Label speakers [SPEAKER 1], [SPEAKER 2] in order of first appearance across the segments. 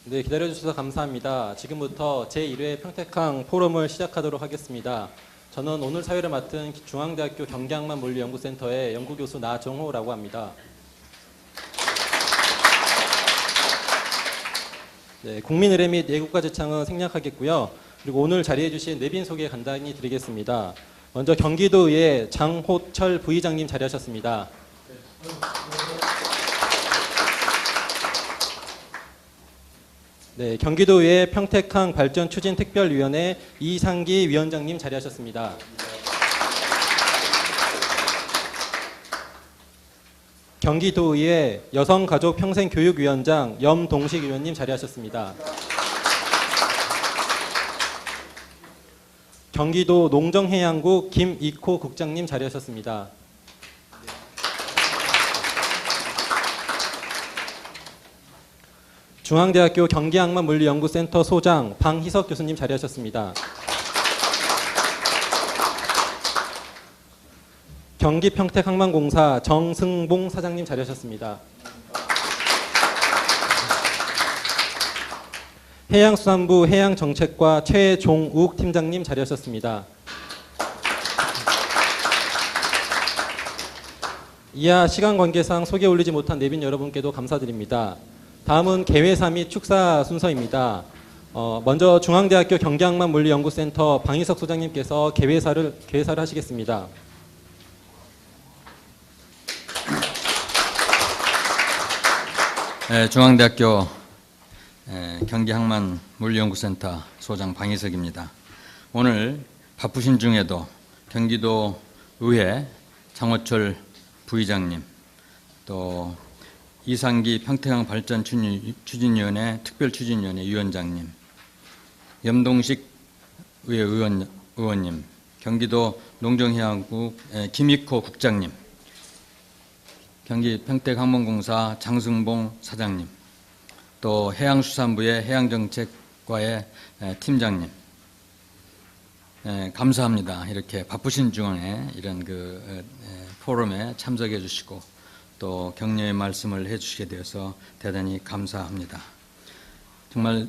[SPEAKER 1] 네, 기다려주셔서 감사합니다. 지금부터 제1회 평택항 포럼을 시작하도록 하겠습니다. 저는 오늘 사회를 맡은 중앙대학교 경기항만 물리연구센터의 연구교수 나정호라고 합니다. 네, 국민의례 및 예국가재창은 생략하겠고요. 그리고 오늘 자리해 주신 내빈 소개 간단히 드리겠습니다. 먼저 경기도의회 장호철 부의장님 자리하셨습니다. 네, 경기도의회 평택항 발전 추진 특별위원회 이상기 위원장님 자리하셨습니다. 경기도의회 여성가족평생교육위원장 염동식 위원님 자리하셨습니다. 경기도 농정해양국 김익호 국장님 자리하셨습니다. 중앙대학교 경기항만물리연구센터 소장 방희석 교수님 자리하셨습니다. 경기평택항만공사 정승봉 사장님 자리하셨습니다. 해양수산부 해양정책과 최종욱 팀장님 자리하셨습니다. 이하 시간 관계상 소개 올리지 못한 내빈 여러분께도 감사드립니다. 다음은 개회사 및 축사 순서입니다. 먼저 중앙대학교 경기항만물리연구센터 방희석 소장님께서 개회사를 하시겠습니다.
[SPEAKER 2] 중앙대학교 경기항만물리연구센터 소장 방희석입니다. 오늘 바쁘신 중에도 경기도 의회 장호철 부의장님, 또 이상기 평택항 발전 추진위원회 특별추진위원회 위원장님, 염동식 의원님, 경기도 농정해양국 김익호 국장님, 경기 평택항만공사 장승봉 사장님, 또 해양수산부의 해양정책과의 팀장님, 감사합니다. 이렇게 바쁘신 중에 이런 포럼에 참석해 주시고 또 격려의 말씀을 해 주시게 되어서 대단히 감사합니다. 정말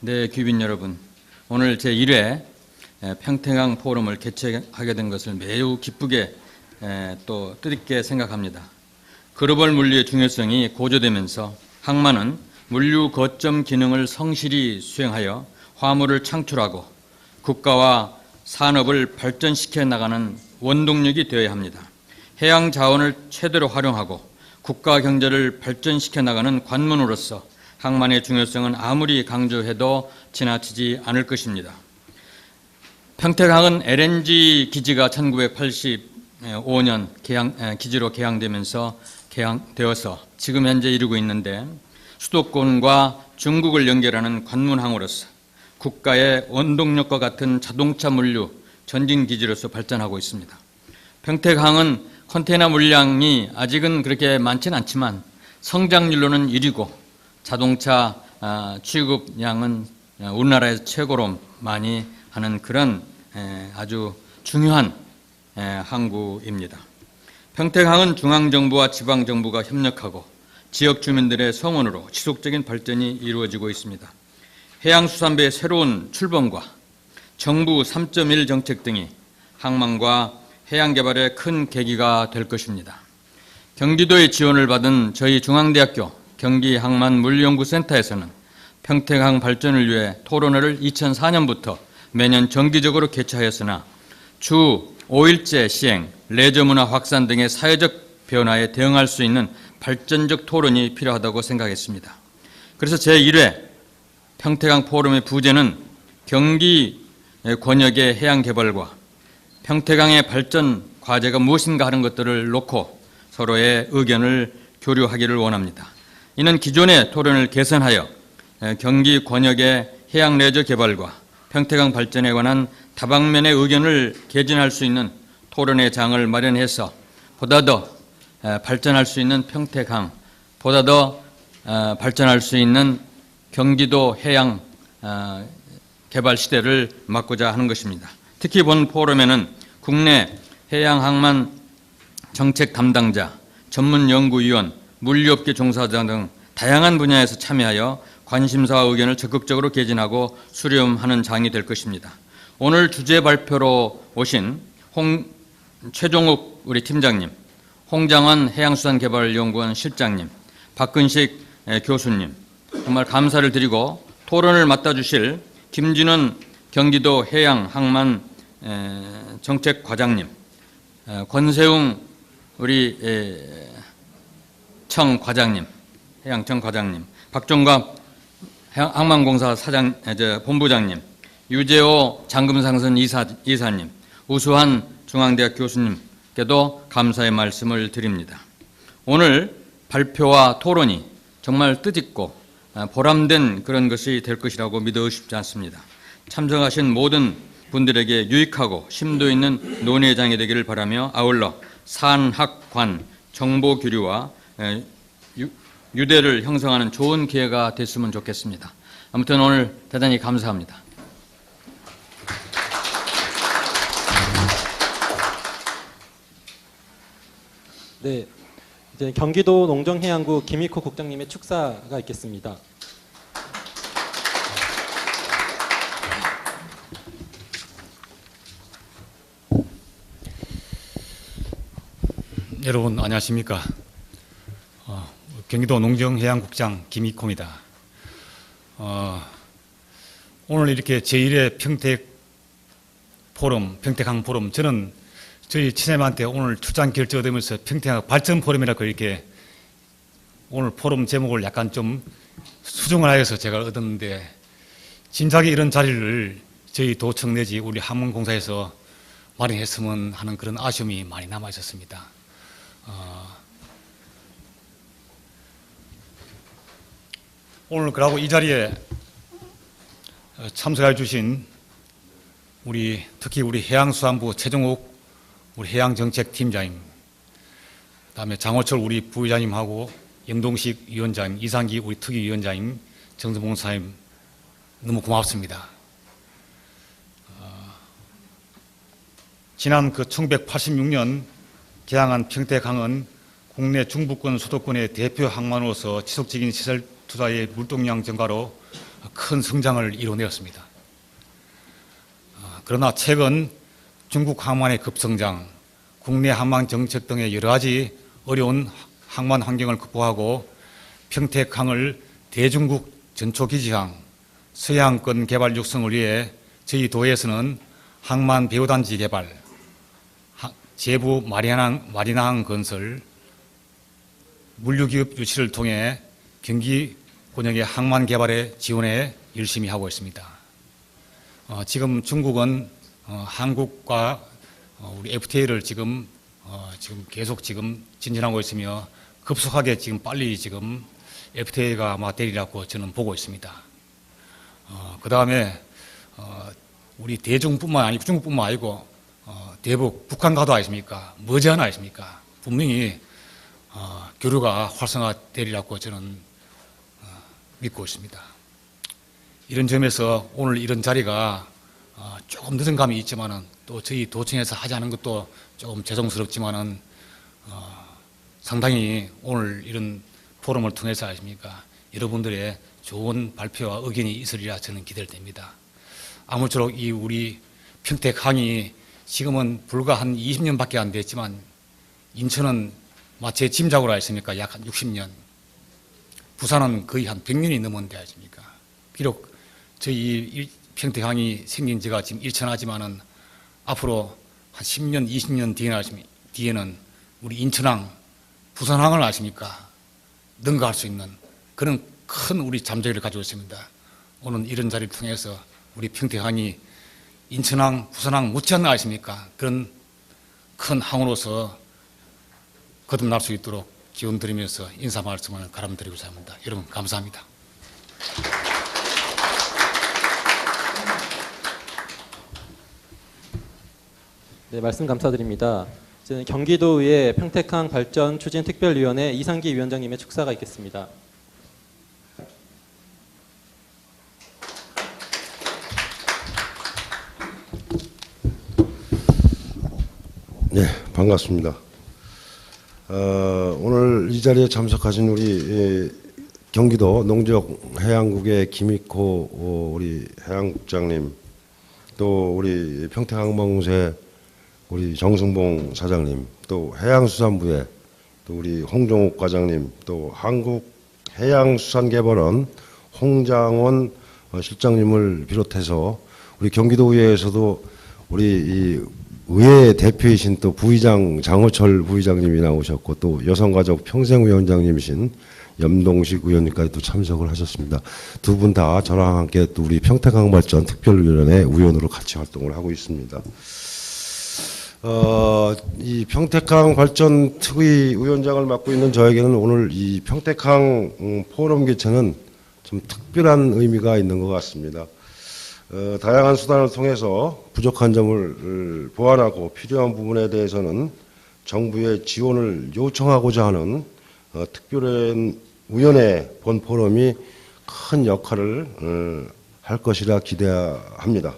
[SPEAKER 2] 내 귀빈 여러분, 오늘 제1회 평택항 포럼을 개최하게 된 것을 매우 기쁘게 또 뜻있게 생각합니다. 글로벌 물리의 중요성이 고조되면서 항만은 물류 거점 기능을 성실히 수행하여 화물을 창출하고 국가와 산업을 발전시켜 나가는 원동력이 되어야 합니다. 해양 자원을 최대로 활용하고 국가 경제를 발전시켜 나가는 관문으로서 항만의 중요성은 아무리 강조해도 지나치지 않을 것입니다. 평택항은 LNG 기지가 1985년 기지로 개항되면서 개항되어서 지금 현재 이루고 있는데 수도권과 중국을 연결하는 관문항으로서 국가의 원동력과 같은 자동차 물류 전진기지로서 발전하고 있습니다. 평택항은 컨테이너 물량이 아직은 그렇게 많지는 않지만 성장률로는 1위고 자동차 취급량은 우리나라에서 최고로 많이 하는 그런 아주 중요한 항구입니다. 평택항은 중앙정부와 지방정부가 협력하고 지역 주민들의 성원으로 지속적인 발전이 이루어지고 있습니다. 해양수산부의 새로운 출범과 정부 3.1 정책 등이 항만과 해양개발의 큰 계기가 될 것입니다. 경기도의 지원을 받은 저희 중앙대학교 경기항만물리연구센터에서는 평택항 발전을 위해 토론회를 2004년부터 매년 정기적으로 개최하였으나 주 5일제 시행, 레저 문화 확산 등의 사회적 변화에 대응할 수 있는 발전적 토론이 필요하다고 생각했습니다. 그래서 제1회 평택항 포럼의 부제는 경기 권역의 해양개발과 평택항의 발전 과제가 무엇인가 하는 것들을 놓고 서로의 의견을 교류하기를 원합니다. 이는 기존의 토론을 개선하여 경기 권역의 해양 레저 개발과 평택항 발전에 관한 다방면의 의견을 개진할 수 있는 토론의 장을 마련해서 보다 더 발전할 수 있는 평택항, 보다 더 발전할 수 있는 경기도 해양 개발 시대를 맞고자 하는 것입니다. 특히 본 포럼에는 국내 해양항만 정책 담당자, 전문연구위원, 물류업계 종사자 등 다양한 분야에서 참여하여 관심사와 의견을 적극적으로 개진하고 수렴하는 장이 될 것입니다. 오늘 주제 발표로 오신 최종욱 우리 팀장님, 홍장원 해양수산개발연구원 실장님, 박근식 교수님 정말 감사를 드리고 토론을 맡아주실 김진원 경기도 해양항만 정책과장님, 권세웅 우리 청 과장님, 해양청 과장님, 박종갑 항만공사 본부장님, 유재호 장금상선 이사님, 우수한 중앙대학 교수님께도 감사의 말씀을 드립니다. 오늘 발표와 토론이 정말 뜻있고 보람된 그런 것이 될 것이라고 믿어 의심치 않습니다. 참석하신 모든 분들에게 유익하고 심도 있는 논의의 장이 되기를 바라며 아울러 산학관 정보 교류와 유대를 형성하는 좋은 기회가 됐으면 좋겠습니다. 아무튼 오늘 대단히 감사합니다.
[SPEAKER 1] 네, 이제 경기도 농정해양구 김익호 국장님의 축사가 있겠습니다.
[SPEAKER 3] 여러분 안녕하십니까? 경기도 농정해양국장 김익호입니다. 오늘 이렇게 제1회 평택항 포럼, 저는 저희 친엠한테 오늘 출장 결정이 되면서 평택항 발전 포럼이라고 이렇게 오늘 포럼 제목을 약간 좀 수정을 하여서 제가 얻었는데, 진작에 이런 자리를 저희 도청 내지 우리 항만공사에서 마련했으면 하는 그런 아쉬움이 많이 남아 있었습니다. 오늘 그러고 이 자리에 참석해 주신 특히 우리 해양수산부 최종욱 우리 해양정책팀장님, 그다음에 장호철 우리 부의장님하고 영동식 위원장님, 이상기 우리 특위위원장님, 정성봉 사님 너무 고맙습니다. 지난 1986년 개항한 평택항은 국내 중부권 수도권의 대표 항만으로서 지속적인 시설 투자의 물동량 증가로 큰 성장을 이뤄내었습니다. 그러나 최근 중국 항만의 급성장, 국내 항만 정책 등의 여러 가지 어려운 항만 환경을 극복하고 평택항을 대중국 전초기지항, 서해안권 개발 육성을 위해 저희 도에서는 항만 배후단지 개발, 제부 마리나항 건설, 물류기업 유치를 통해 경기 권역의 항만 개발에 지원에 열심히 하고 있습니다. 지금 중국은 한국과 우리 FTA를 지금 계속 진전하고 있으며 급속하게 빨리 FTA가 아마 되리라고 저는 보고 있습니다. 그 다음에 우리 대중뿐만 아니고 중국뿐만 아니고 대북 북한과도 아십니까? 머지않아 아십니까? 분명히 교류가 활성화되리라고 저는 믿고 있습니다. 이런 점에서 오늘 이런 자리가 조금 늦은 감이 있지만은 또 저희 도청에서 하지 않은 것도 조금 죄송스럽지만은 상당히 오늘 이런 포럼을 통해서 아십니까? 여러분들의 좋은 발표와 의견이 있으리라 저는 기대를 됩니다. 아무쪼록 이 우리 평택항이 지금은 불과 한 20년밖에 안 됐지만 인천은 제 짐작으로 아십니까? 약 한 60년. 부산은 거의 한 100년이 넘었는데 아십니까? 비록 저희 평택항이 생긴 지가 지금 일천하지만은 앞으로 한 10년, 20년 뒤에는 우리 인천항, 부산항을 아십니까? 능가할 수 있는 그런 큰 우리 잠재력을 가지고 있습니다. 오늘 이런 자리를 통해서 우리 평택항이 인천항, 부산항 못지않나 아십니까? 그런 큰 항으로서 거듭날 수 있도록 기원 드리면서 인사 말씀을 가름드리고자 합니다. 여러분 감사합니다.
[SPEAKER 1] 네, 말씀 감사드립니다. 이제 경기도의회 평택항 발전 추진 특별위원회 이상기 위원장님의 축사가 있겠습니다.
[SPEAKER 4] 네, 반갑습니다. 오늘 이 자리에 참석하신 우리 경기도 농지역해양국의 김익호 우리 해양국장님, 또 우리 평택항만공사의 우리 정승봉 사장님, 또 해양수산부의 또 우리 홍종욱 과장님, 또 한국해양수산개발원 홍장원 실장님을 비롯해서 우리 경기도의회에서도 우리 이 의회 대표이신 또 부의장 장호철 부의장님이 나오셨고, 또 여성가족 평생위원장님이신 염동식 의원님까지도 참석을 하셨습니다. 두 분 다 저랑 함께 또 우리 평택항발전 특별위원회 위원으로 같이 활동을 하고 있습니다. 이 평택항 발전 특위 위원장을 맡고 있는 저에게는 오늘 이 평택항 포럼 개최는 좀 특별한 의미가 있는 것 같습니다. 다양한 수단을 통해서 부족한 점을 보완하고 필요한 부분에 대해서는 정부의 지원을 요청하고자 하는 특별한 위원회 본 포럼이 큰 역할을 할 것이라 기대합니다.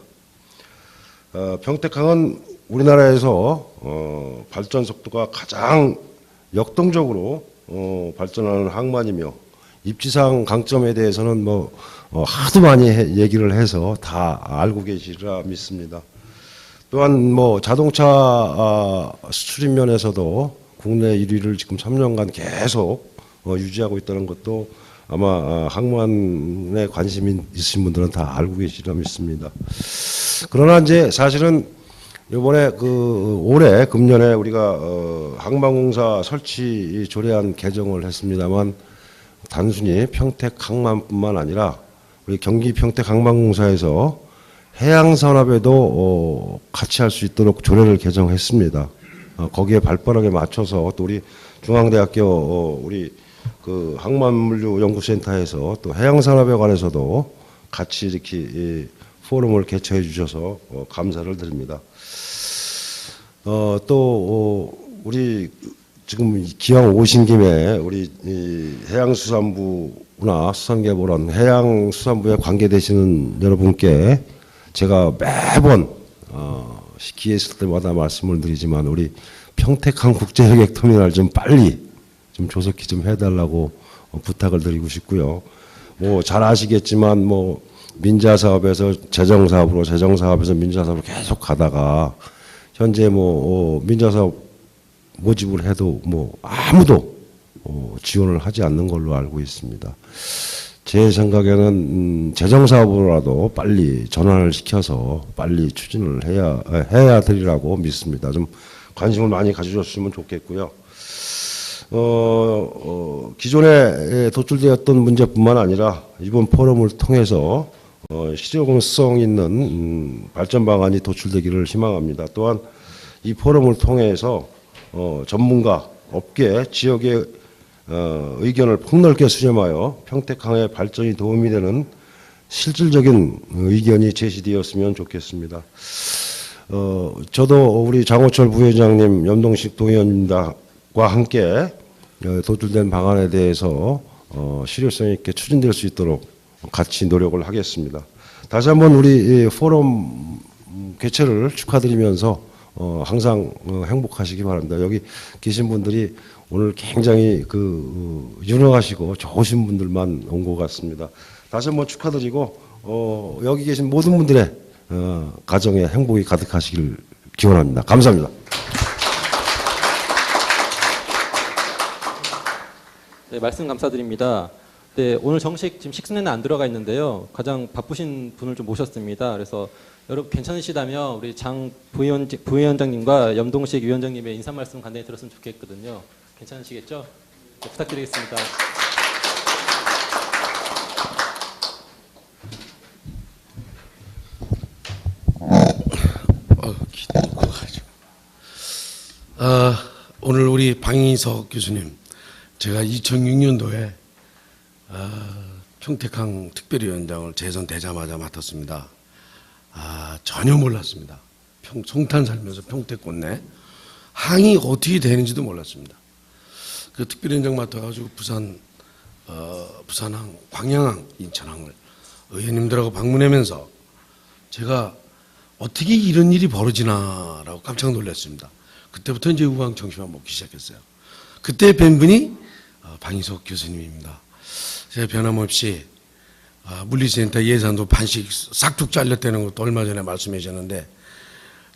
[SPEAKER 4] 평택항은 우리나라에서 발전 속도가 가장 역동적으로 발전하는 항만이며, 입지상 강점에 대해서는 하도 많이 얘기를 해서 다 알고 계시리라 믿습니다. 또한 자동차 수출입 면에서도 국내 1위를 지금 3년간 계속 유지하고 있다는 것도 아마 항만에 관심이 있으신 분들은 다 알고 계시리라 믿습니다. 그러나 이제 사실은 이번에 올해 금년에 우리가 항만공사 설치 조례안 개정을 했습니다만, 단순히 평택항만뿐만 아니라 우리 경기 평택항만공사에서 해양산업에도 같이 할 수 있도록 조례를 개정했습니다. 거기에 발빠르게 맞춰서 또 우리 중앙대학교 우리 항만물류연구센터에서 또 해양산업에 관해서도 같이 이렇게 포럼을 개최해 주셔서 감사를 드립니다. 또 우리 지금 기왕 오신 김에 우리 해양수산부나 수산개발원, 해양수산부에 관계되시는 여러분께 제가 매번 기회 있을 때마다 말씀을 드리지만, 우리 평택항 국제여객터미널 좀 빨리 좀 조속히 좀 해달라고 부탁을 드리고 싶고요. 잘 아시겠지만 민자사업에서 재정사업으로, 재정사업에서 민자사업으로 계속 가다가 현재 민자사업 모집을 해도 아무도 지원을 하지 않는 걸로 알고 있습니다. 제 생각에는 재정사업으로라도 빨리 전환을 시켜서 빨리 추진을 해야 되리라고 믿습니다. 좀 관심을 많이 가져줬으면 좋겠고요. 기존에 도출되었던 문제뿐만 아니라 이번 포럼을 통해서 실용성 있는 발전 방안이 도출되기를 희망합니다. 또한 이 포럼을 통해서 전문가, 업계, 지역의 의견을 폭넓게 수렴하여 평택항의 발전이 도움이 되는 실질적인 의견이 제시되었으면 좋겠습니다. 저도 우리 장호철 부회장님, 염동식 도의원님과 함께 도출된 방안에 대해서 실효성 있게 추진될 수 있도록 같이 노력을 하겠습니다. 다시 한번 우리 포럼 개최를 축하드리면서 항상 행복하시기 바랍니다. 여기 계신 분들이 오늘 굉장히 유능하시고 좋으신 분들만 온 것 같습니다. 다시 한번 축하드리고 여기 계신 모든 분들의 가정에 행복이 가득하시길 기원합니다. 감사합니다.
[SPEAKER 1] 네, 말씀 감사드립니다. 네, 오늘 정식 지금 식순에는 안 들어가 있는데요. 가장 바쁘신 분을 좀 모셨습니다. 그래서 여러분 괜찮으시다면 우리 장 부위원장님과 염동식 위원장님의 인사 말씀 간단히 들었으면 좋겠거든요. 괜찮으시겠죠? 네, 부탁드리겠습니다.
[SPEAKER 5] 오늘 우리 방희석 교수님, 제가 2006년도에 평택항 특별위원장을 재선되자마자 맡았습니다. 전혀 몰랐습니다. 송탄 살면서 평택 내 항이 어떻게 되는지도 몰랐습니다. 그 특별위원장 맡아가지고 부산항, 광양항, 인천항을 의원님들하고 방문하면서 제가 어떻게 이런 일이 벌어지나라고 깜짝 놀랐습니다. 그때부터 이제 우왕청심환 먹기 시작했어요. 그때 뵌 분이 방희석 교수님입니다. 제가 변함없이 물리센터 예산도 반씩 싹둑 잘렸다는 것도 얼마 전에 말씀해 주셨는데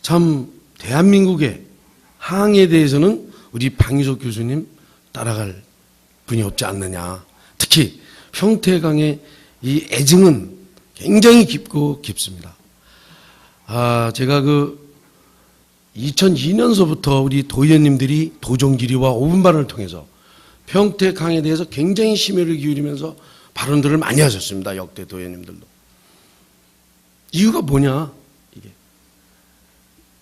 [SPEAKER 5] 참 대한민국의 항해에 대해서는 우리 방희석 교수님 따라갈 분이 없지 않느냐. 특히 평택항의 이 애증은 굉장히 깊고 깊습니다. 제가 2002년서부터 우리 도의원님들이 도정질의와 5분반을 통해서 평택항에 대해서 굉장히 심혈을 기울이면서 발언들을 많이 하셨습니다. 역대 도의원님들도. 이유가 뭐냐? 이게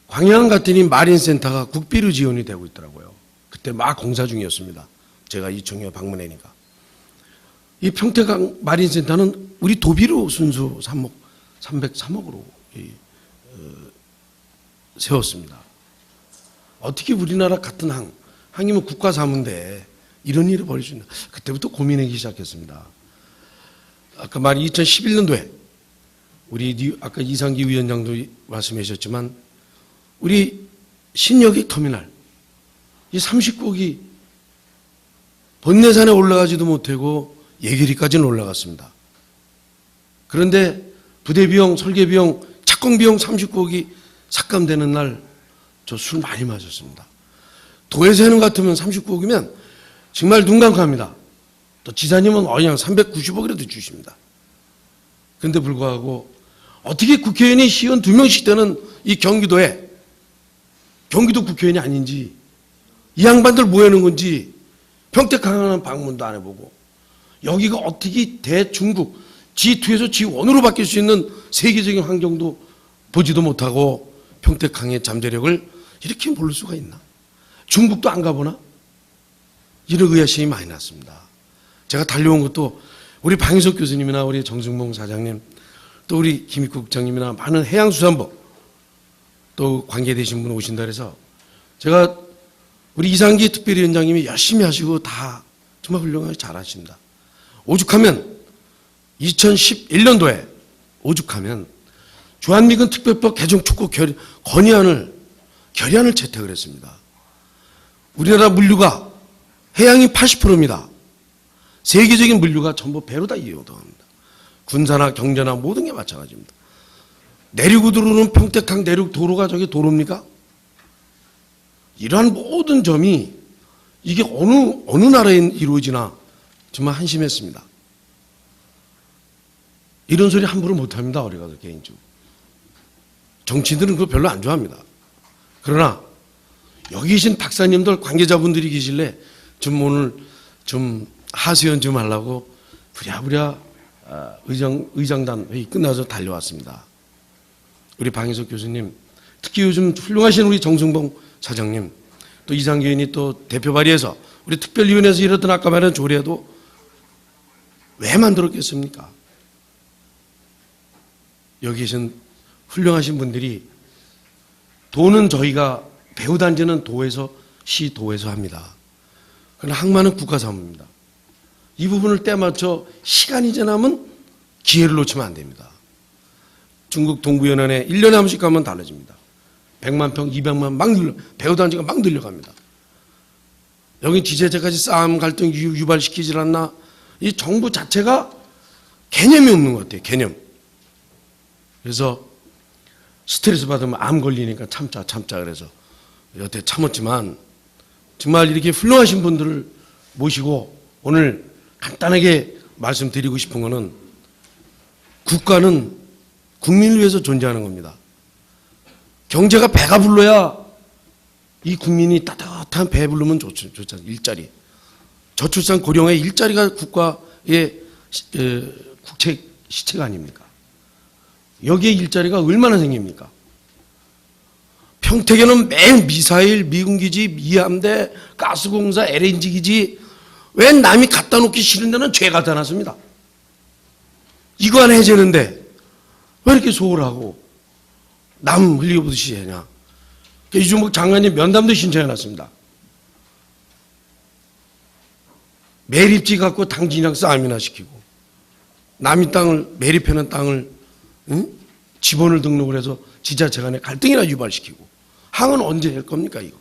[SPEAKER 5] 광양 갔더니 마린센터가 국비로 지원이 되고 있더라고요. 그때 막 공사 중이었습니다. 제가 이청유에 방문하니까. 이 평택항 마린센터는 우리 도비로 순수 303억으로 세웠습니다. 어떻게 우리나라 같은 항이면 국가 사무인데 이런 일을 벌일 수 있나. 그때부터 고민하기 시작했습니다. 아까 말 2011년도에 우리 아까 이상기 위원장도 말씀해 주셨지만 우리 신여객 터미널 이 39억이 번내산에 올라가지도 못하고 예결위까지는 올라갔습니다. 그런데 부대 비용, 설계 비용, 착공 비용 39억이 삭감되는 날 저 술 많이 마셨습니다. 도에서 하는 것 같으면 39억이면 정말 눈 감고합니다. 또 지사님은 그냥 390억이라도 주십니다. 그런데 불구하고 어떻게 국회의원이 시의원 2명씩 되는 이 경기도에 경기도 국회의원이 아닌지 이 양반들 뭐 하는 건지 평택항은 방문도 안 해보고 여기가 어떻게 대중국 G2에서 G1으로 바뀔 수 있는 세계적인 환경도 보지도 못하고 평택항의 잠재력을 이렇게 모를 수가 있나? 중국도 안 가보나? 이런 의아심이 많이 났습니다. 제가 달려온 것도 우리 방희석 교수님이나 우리 정승봉 사장님 또 우리 김익국 국장님이나 많은 해양수산부 또 관계되신 분 오신다 그래서 제가 우리 이상기 특별위원장님이 열심히 하시고 다 정말 훌륭하게 잘하십니다. 오죽하면 2011년도에 오죽하면 주한미군 특별법 개정 촉구 결의안을 채택을 했습니다. 우리나라 물류가 해양이 80%입니다. 세계적인 물류가 전부 배로 다 이동합니다. 군사나 경제나 모든 게 마찬가지입니다. 내리고 들어오는 평택항 내륙 도로가 저게 도로입니까? 이러한 모든 점이 이게 어느 나라에 이루어지나 정말 한심했습니다. 이런 소리 함부로 못합니다. 우리가 개인적으로. 정치인들은 그거 별로 안 좋아합니다. 그러나 여기 계신 박사님들 관계자분들이 계실래 좀 오늘 좀 하소연 좀 하려고 부랴부랴 의장단 회의 끝나서 달려왔습니다. 우리 방희석 교수님, 특히 요즘 훌륭하신 우리 정승봉 사장님, 또 이상기 의원이 또 대표 발의해서 우리 특별위원회에서 이랬던 아까 말한 조례도 왜 만들었겠습니까? 여기 계신 훌륭하신 분들이 도는 저희가 배후단지는 도에서 시도에서 합니다. 그러나 항만은 국가사무입니다. 이 부분을 때맞춰 시간이 지나면 기회를 놓치면 안 됩니다. 중국 동부연안에 1년에 한 번씩 가면 달라집니다. 100만 평, 200만 막 배후단지가 막 늘려갑니다. 여기 지자체까지 싸움 갈등 유발시키질 않나? 이 정부 자체가 개념이 없는 것 같아요. 개념. 그래서 스트레스 받으면 암 걸리니까 참자 그래서 여태 참았지만 정말 이렇게 훌륭하신 분들을 모시고 오늘 간단하게 말씀드리고 싶은 거는 국가는 국민을 위해서 존재하는 겁니다. 경제가 배가 불러야 이 국민이 따뜻한 배 부르면 좋잖아요. 일자리. 저출산 고령의 일자리가 국가의 국책 시체가 아닙니까? 여기에 일자리가 얼마나 생깁니까? 평택에는 매일 미사일, 미군기지, 미함대, 가스공사, LNG기지 왜 남이 갖다 놓기 싫은 데는 죄 갖다 놨습니다. 이거 하나 해제는데 왜 이렇게 소홀하고 남 흘려보듯이 하냐. 이준복 장관님 면담도 신청해놨습니다. 매립지 갖고 당진이랑 싸움이나 시키고 남의 땅을 매립해놓은 땅을 지번을 등록을 해서 지자체 간에 갈등이나 유발시키고 항은 언제 할 겁니까 이거.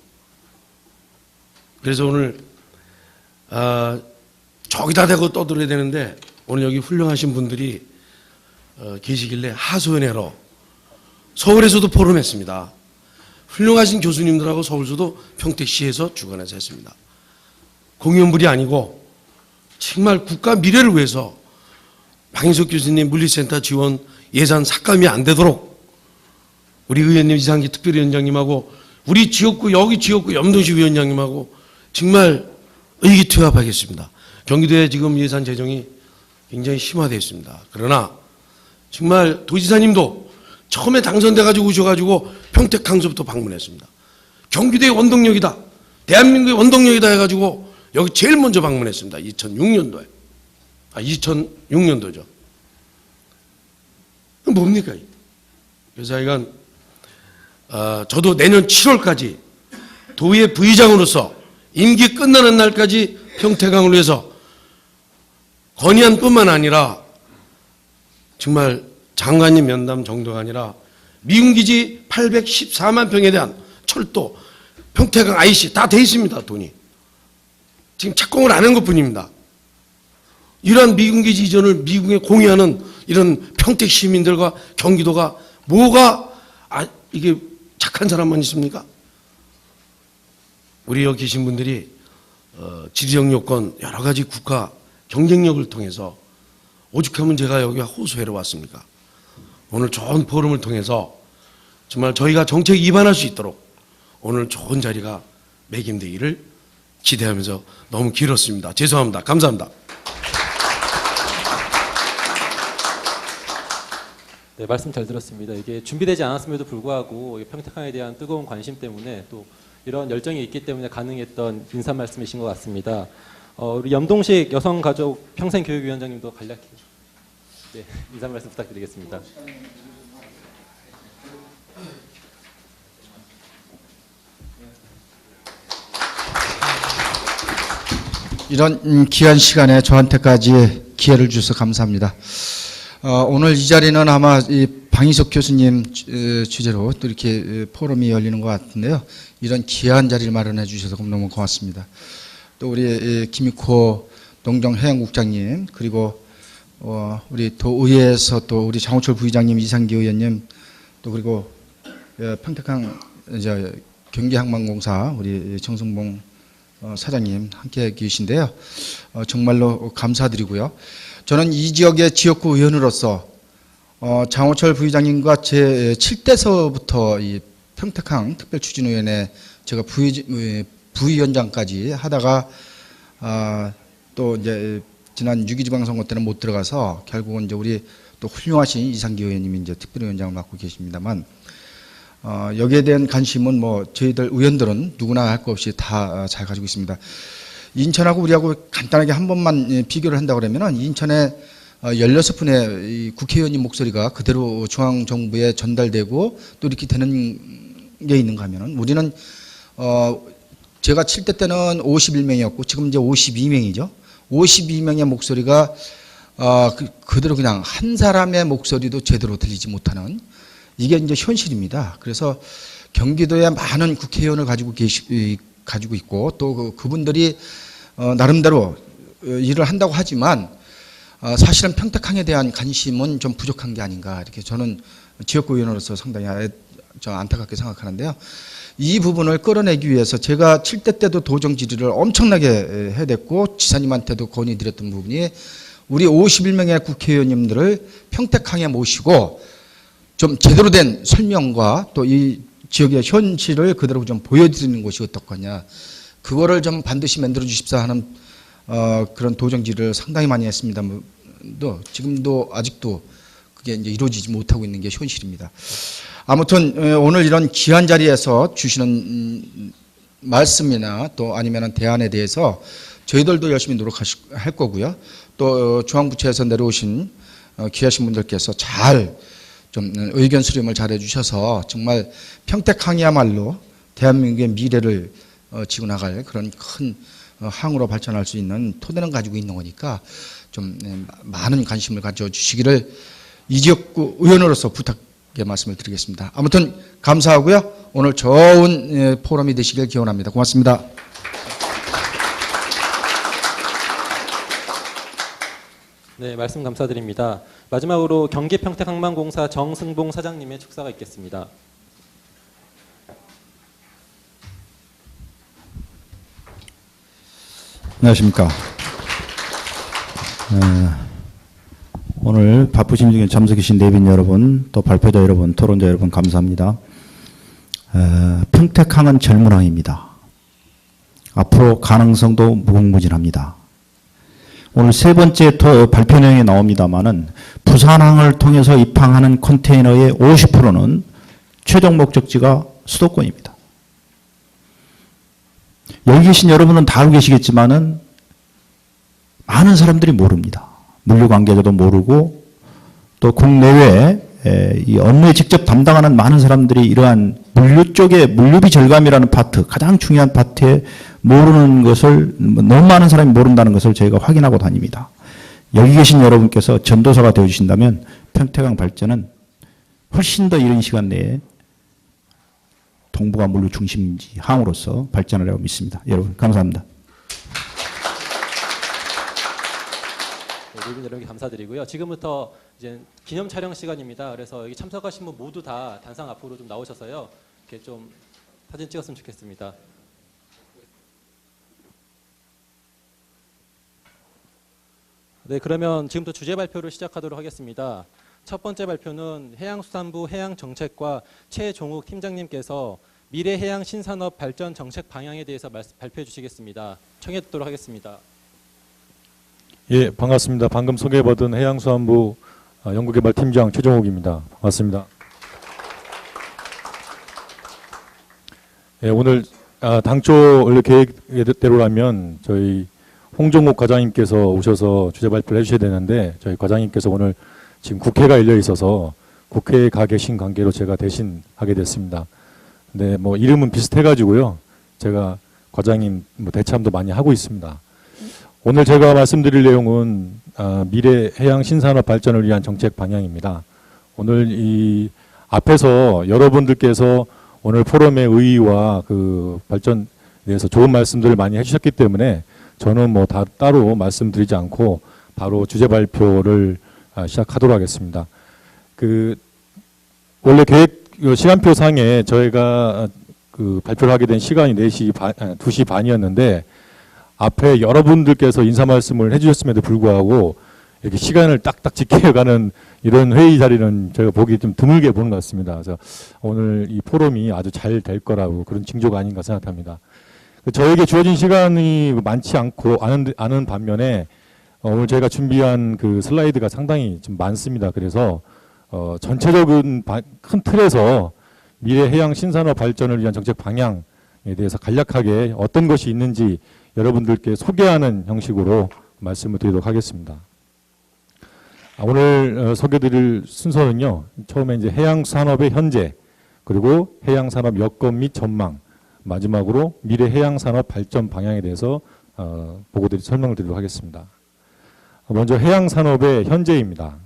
[SPEAKER 5] 그래서 오늘 거기다 대고 떠들어야 되는데 오늘 여기 훌륭하신 분들이 계시길래 하소연회로 서울에서도 포럼했습니다. 훌륭하신 교수님들하고 서울서도 평택시에서 주관해서 했습니다. 공연불이 아니고 정말 국가 미래를 위해서 방인석 교수님 물리센터 지원 예산 삭감이 안 되도록 우리 의원님 이상기 특별위원장님하고 우리 지역구 여기 지역구 염동시 위원장님하고 정말 의기투합하겠습니다. 경기도에 지금 예산 재정이 굉장히 심화되어 있습니다. 그러나 정말 도지사님도 처음에 당선돼가지고 오셔가지고 평택 강서부터 방문했습니다. 경기도의 원동력이다. 대한민국의 원동력이다 해가지고 여기 제일 먼저 방문했습니다. 2006년도에. 2006년도죠. 뭡니까? 그래서 하여간 저도 내년 7월까지 도의회 부의장으로서 임기 끝나는 날까지 평택항을 위해서 건의안뿐만 아니라 정말 장관님 면담 정도가 아니라 미군기지 814만 평에 대한 철도, 평택항 IC 다 돼 있습니다. 돈이. 지금 착공을 안 한 것뿐입니다. 이러한 미군기지 이전을 미국에 공유하는 이런 평택 시민들과 경기도가 뭐가 이게 착한 사람만 있습니까? 우리 여기 계신 분들이 지리적 요건 여러 가지 국가 경쟁력을 통해서 오죽하면 제가 여기 호소회로 왔습니까? 오늘 좋은 포럼을 통해서 정말 저희가 정책 입안할 수 있도록 오늘 좋은 자리가 매김되기를 기대하면서 너무 길었습니다. 죄송합니다. 감사합니다.
[SPEAKER 1] 네, 말씀 잘 들었습니다. 이게 준비되지 않았음에도 불구하고 평택항에 대한 뜨거운 관심 때문에 또 이런 열정이 있기 때문에 가능했던 인사 말씀이신 것 같습니다. 우리 염동식 여성가족 평생교육위원장님도 간략히 인사 말씀 부탁드리겠습니다.
[SPEAKER 6] 이런 귀한 시간에 저한테까지 기회를 주셔서 감사합니다. 오늘 이 자리는 아마 이 방인석 교수님 주제로 또 이렇게 포럼이 열리는 것 같은데요. 이런 귀한 자리를 마련해 주셔서 너무 고맙습니다. 또 우리 김익호 농정해양국장님, 그리고 우리 도의회에서 또 우리 장호철 부의장님, 이상기 의원님, 또 그리고 평택항 경기항만공사 우리 정승봉 사장님 함께 계신데요. 정말로 감사드리고요. 저는 이 지역의 지역구 의원으로서 장호철 부의장님과 제 7대서부터 이 평택항 특별추진위원회 제가 부위원장까지 하다가 또 이제 지난 6.2 지방선거 때는 못 들어가서 결국은 이제 우리 또 훌륭하신 이상기 의원님이 이제 특별위원장을 맡고 계십니다만 여기에 대한 관심은 뭐 저희들 의원들은 누구나 할 것 없이 다 잘 가지고 있습니다. 인천하고 우리하고 간단하게 한 번만 비교를 한다고 그러면은 인천에 16분의 이 국회의원님 목소리가 그대로 중앙정부에 전달되고 또 이렇게 되는 게 있는가 하면은 우리는 제가 7대 때는 51명이었고 지금 이제 52명이죠. 52명의 목소리가 그대로 그냥 한 사람의 목소리도 제대로 들리지 못하는 이게 이제 현실입니다. 그래서 경기도에 많은 국회의원을 가지고 있고 또 그분들이 나름대로 일을 한다고 하지만 사실은 평택항에 대한 관심은 좀 부족한 게 아닌가 이렇게 저는 지역구 의원으로서 상당히 안타깝게 생각하는데요. 이 부분을 끌어내기 위해서 제가 7대 때도 도정 질의를 엄청나게 해댔고 지사님한테도 건의드렸던 부분이 우리 51명의 국회의원님들을 평택항에 모시고 좀 제대로 된 설명과 또 이 지역의 현실을 그대로 좀 보여드리는 것이 어떻겠냐. 그거를 좀 반드시 만들어 주십사 하는 그런 도정 질의를 상당히 많이 했습니다. 또 지금도 아직도 그게 이제 이루어지지 못하고 있는 게 현실입니다. 아무튼 오늘 이런 귀한 자리에서 주시는 말씀이나 또 아니면은 대안에 대해서 저희들도 열심히 노력할 거고요. 또 중앙부처에서 내려오신 귀하신 분들께서 잘 좀 의견 수렴을 잘 해주셔서 정말 평택항이야말로 대한민국의 미래를 지고 나갈 그런 큰 항으로 발전할 수 있는 토대는 가지고 있는 거니까 좀 많은 관심을 가져주시기를 이 지역구 의원으로서 부탁의 말씀을 드리겠습니다. 아무튼 감사하고요. 오늘 좋은 포럼이 되시길 기원합니다. 고맙습니다.
[SPEAKER 1] 네, 말씀 감사드립니다. 마지막으로 경기평택항만공사 정승봉 사장님의 축사가 있겠습니다.
[SPEAKER 6] 안녕하십니까. 오늘 바쁘신 중에 참석해 주신 내빈 여러분, 또 발표자 여러분, 토론자 여러분 감사합니다. 평택항은 젊은 항입니다. 앞으로 가능성도 무궁무진합니다. 오늘 세 번째 발표 내용에 나옵니다마는 부산항을 통해서 입항하는 컨테이너의 50%는 최종 목적지가 수도권입니다. 여기 계신 여러분은 다 알고 계시겠지만은 많은 사람들이 모릅니다. 물류 관계자도 모르고 또 국내외에 이 업무에 직접 담당하는 많은 사람들이 이러한 물류 쪽에 물류비 절감이라는 파트, 가장 중요한 파트에 모르는 것을, 너무 많은 사람이 모른다는 것을 저희가 확인하고 다닙니다. 여기 계신 여러분께서 전도사가 되어주신다면 평택항 발전은 훨씬 더 이른 시간 내에 동북아 물류 중심지 항으로서 발전을 하고 믿습니다. 여러분 감사합니다.
[SPEAKER 1] 네, 내빈 여러분께 감사드리고요. 지금부터 이제 기념 촬영 시간입니다. 그래서 여기 참석하신 분 모두 다 단상 앞으로 좀 나오셔서요. 이렇게 좀 사진 찍었으면 좋겠습니다. 네, 그러면 지금부터 주제 발표를 시작하도록 하겠습니다. 첫 번째 발표는 해양수산부 해양정책과 최종욱 팀장님께서 미래 해양 신산업 발전 정책 방향에 대해서 발표해 주시겠습니다. 청해 듣도록 하겠습니다.
[SPEAKER 7] 예, 반갑습니다. 방금 소개받은 해양수산부 연구개발팀장 최종욱입니다. 반갑습니다. 예, 오늘 당초 원래 계획대로라면 저희 홍종욱 과장님께서 오셔서 주제 발표를 해주셔야 되는데 저희 과장님께서 오늘 지금 국회가 열려 있어서 국회에 가 계신 관계로 제가 대신 하게 됐습니다. 근데 뭐 이름은 비슷해가지고요. 제가 과장님 뭐 대참도 많이 하고 있습니다. 오늘 제가 말씀드릴 내용은 미래 해양 신산업 발전을 위한 정책 방향입니다. 오늘 이 앞에서 여러분들께서 오늘 포럼의 의의와 그 발전에 대해서 좋은 말씀들을 많이 해주셨기 때문에 저는 뭐 다 따로 말씀드리지 않고 바로 주제 발표를 시작하도록 하겠습니다. 그 원래 계획 시간표 상에 저희가 그 발표를 하게 된 시간이 2시 반이었는데 앞에 여러분들께서 인사 말씀을 해주셨음에도 불구하고 이렇게 시간을 딱딱 지켜가는 이런 회의 자리는 저희가 보기 좀 드물게 보는 것 같습니다. 그래서 오늘 이 포럼이 아주 잘 될 거라고 그런 징조가 아닌가 생각합니다. 저에게 주어진 시간이 많지 않고 않은 반면에 오늘 저희가 준비한 그 슬라이드가 상당히 좀 많습니다. 그래서 전체적인 큰 틀에서 미래 해양 신산업 발전을 위한 정책 방향에 대해서 간략하게 어떤 것이 있는지 여러분들께 소개하는 형식으로 말씀을 드리도록 하겠습니다. 오늘 소개드릴 순서는요. 처음에 이제 해양 산업의 현재, 그리고 해양 산업 여건 및 전망, 마지막으로 미래 해양 산업 발전 방향에 대해서 설명을 드리도록 하겠습니다. 먼저 해양 산업의 현재입니다.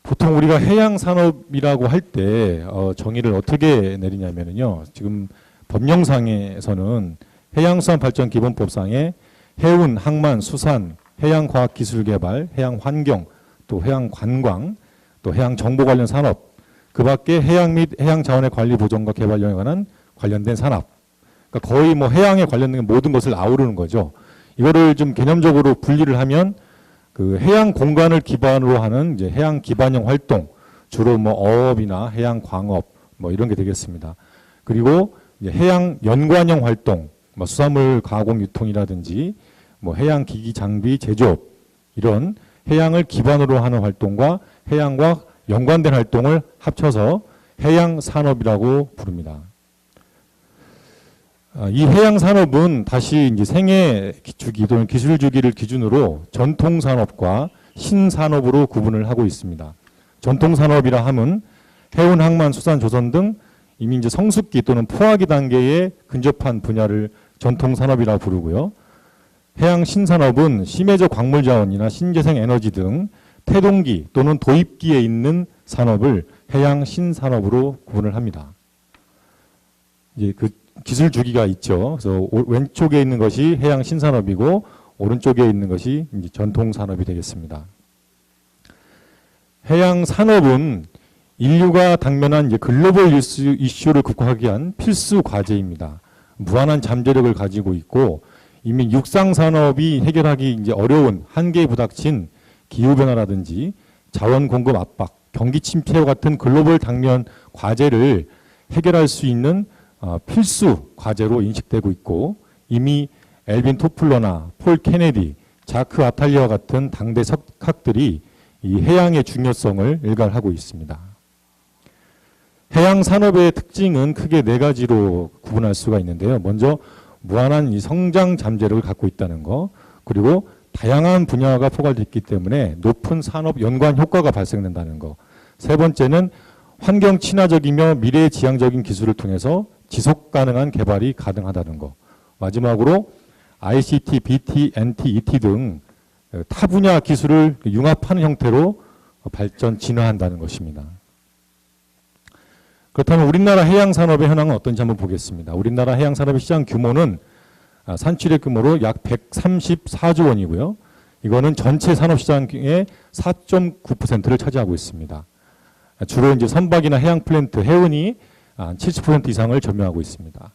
[SPEAKER 7] 보통 우리가 해양 산업이라고 할 때 정의를 어떻게 내리냐면요. 지금 법령상에서는 해양수산발전기본법상에 해운, 항만, 수산, 해양과학기술개발, 해양환경, 또 해양관광, 또 해양정보 관련 산업, 그 밖에 해양 및 해양자원의 관리 보존과 개발령에 관한 관련된 산업. 그러니까 거의 뭐 해양에 관련된 모든 것을 아우르는 거죠. 이거를 좀 개념적으로 분리를 하면 그 해양 공간을 기반으로 하는 이제 해양 기반형 활동, 주로 뭐 어업이나 해양 광업 뭐 이런 게 되겠습니다. 그리고 이제 해양 연관형 활동, 뭐 수산물 가공 유통이라든지 뭐 해양 기기 장비 제조업, 이런 해양을 기반으로 하는 활동과 해양과 연관된 활동을 합쳐서 해양 산업이라고 부릅니다. 이 해양 산업은 다시 이제 생애 주기 또는 기술 주기를 기준으로 전통 산업과 신산업으로 구분을 하고 있습니다. 전통 산업이라 함은 해운, 항만, 수산, 조선 등 이미 이제 성숙기 또는 포화기 단계에 근접한 분야를 전통 산업이라 부르고요. 해양 신산업은 심해적 광물 자원이나 신재생 에너지 등 태동기 또는 도입기에 있는 산업을 해양 신산업으로 구분을 합니다. 이제 그 기술 주기가 있죠. 그래서 왼쪽에 있는 것이 해양 신산업이고 오른쪽에 있는 것이 이제 전통 산업이 되겠습니다. 해양 산업은 인류가 당면한 이제 글로벌 이슈를 극복하기 위한 필수 과제입니다. 무한한 잠재력을 가지고 있고 이미 육상 산업이 해결하기 이제 어려운 한계에 부닥친 기후 변화라든지 자원 공급 압박, 경기 침체와 같은 글로벌 당면 과제를 해결할 수 있는 필수 과제로 인식되고 있고 이미 엘빈 토플러나 폴 케네디, 자크 아탈리아와 같은 당대 석학들이 이 해양의 중요성을 일갈하고 있습니다. 해양 산업의 특징은 크게 네 가지로 구분할 수가 있는데요. 먼저 무한한 이 성장 잠재력을 갖고 있다는 거, 그리고 다양한 분야가 포괄됐기 때문에 높은 산업 연관 효과가 발생된다는 거. 세 번째는 환경 친화적이며 미래 지향적인 기술을 통해서 지속 가능한 개발이 가능하다는 거. 마지막으로 ICT, BT, NT, ET 등 타 분야 기술을 융합하는 형태로 발전, 진화한다는 것입니다. 그렇다면 우리나라 해양 산업의 현황은 어떤지 한번 보겠습니다. 우리나라 해양 산업의 시장 규모는 산출액 규모로 약 134조 원이고요. 이거는 전체 산업 시장의 4.9%를 차지하고 있습니다. 주로 이제 선박이나 해양 플랜트, 해운이 70% 이상을 점유하고 있습니다.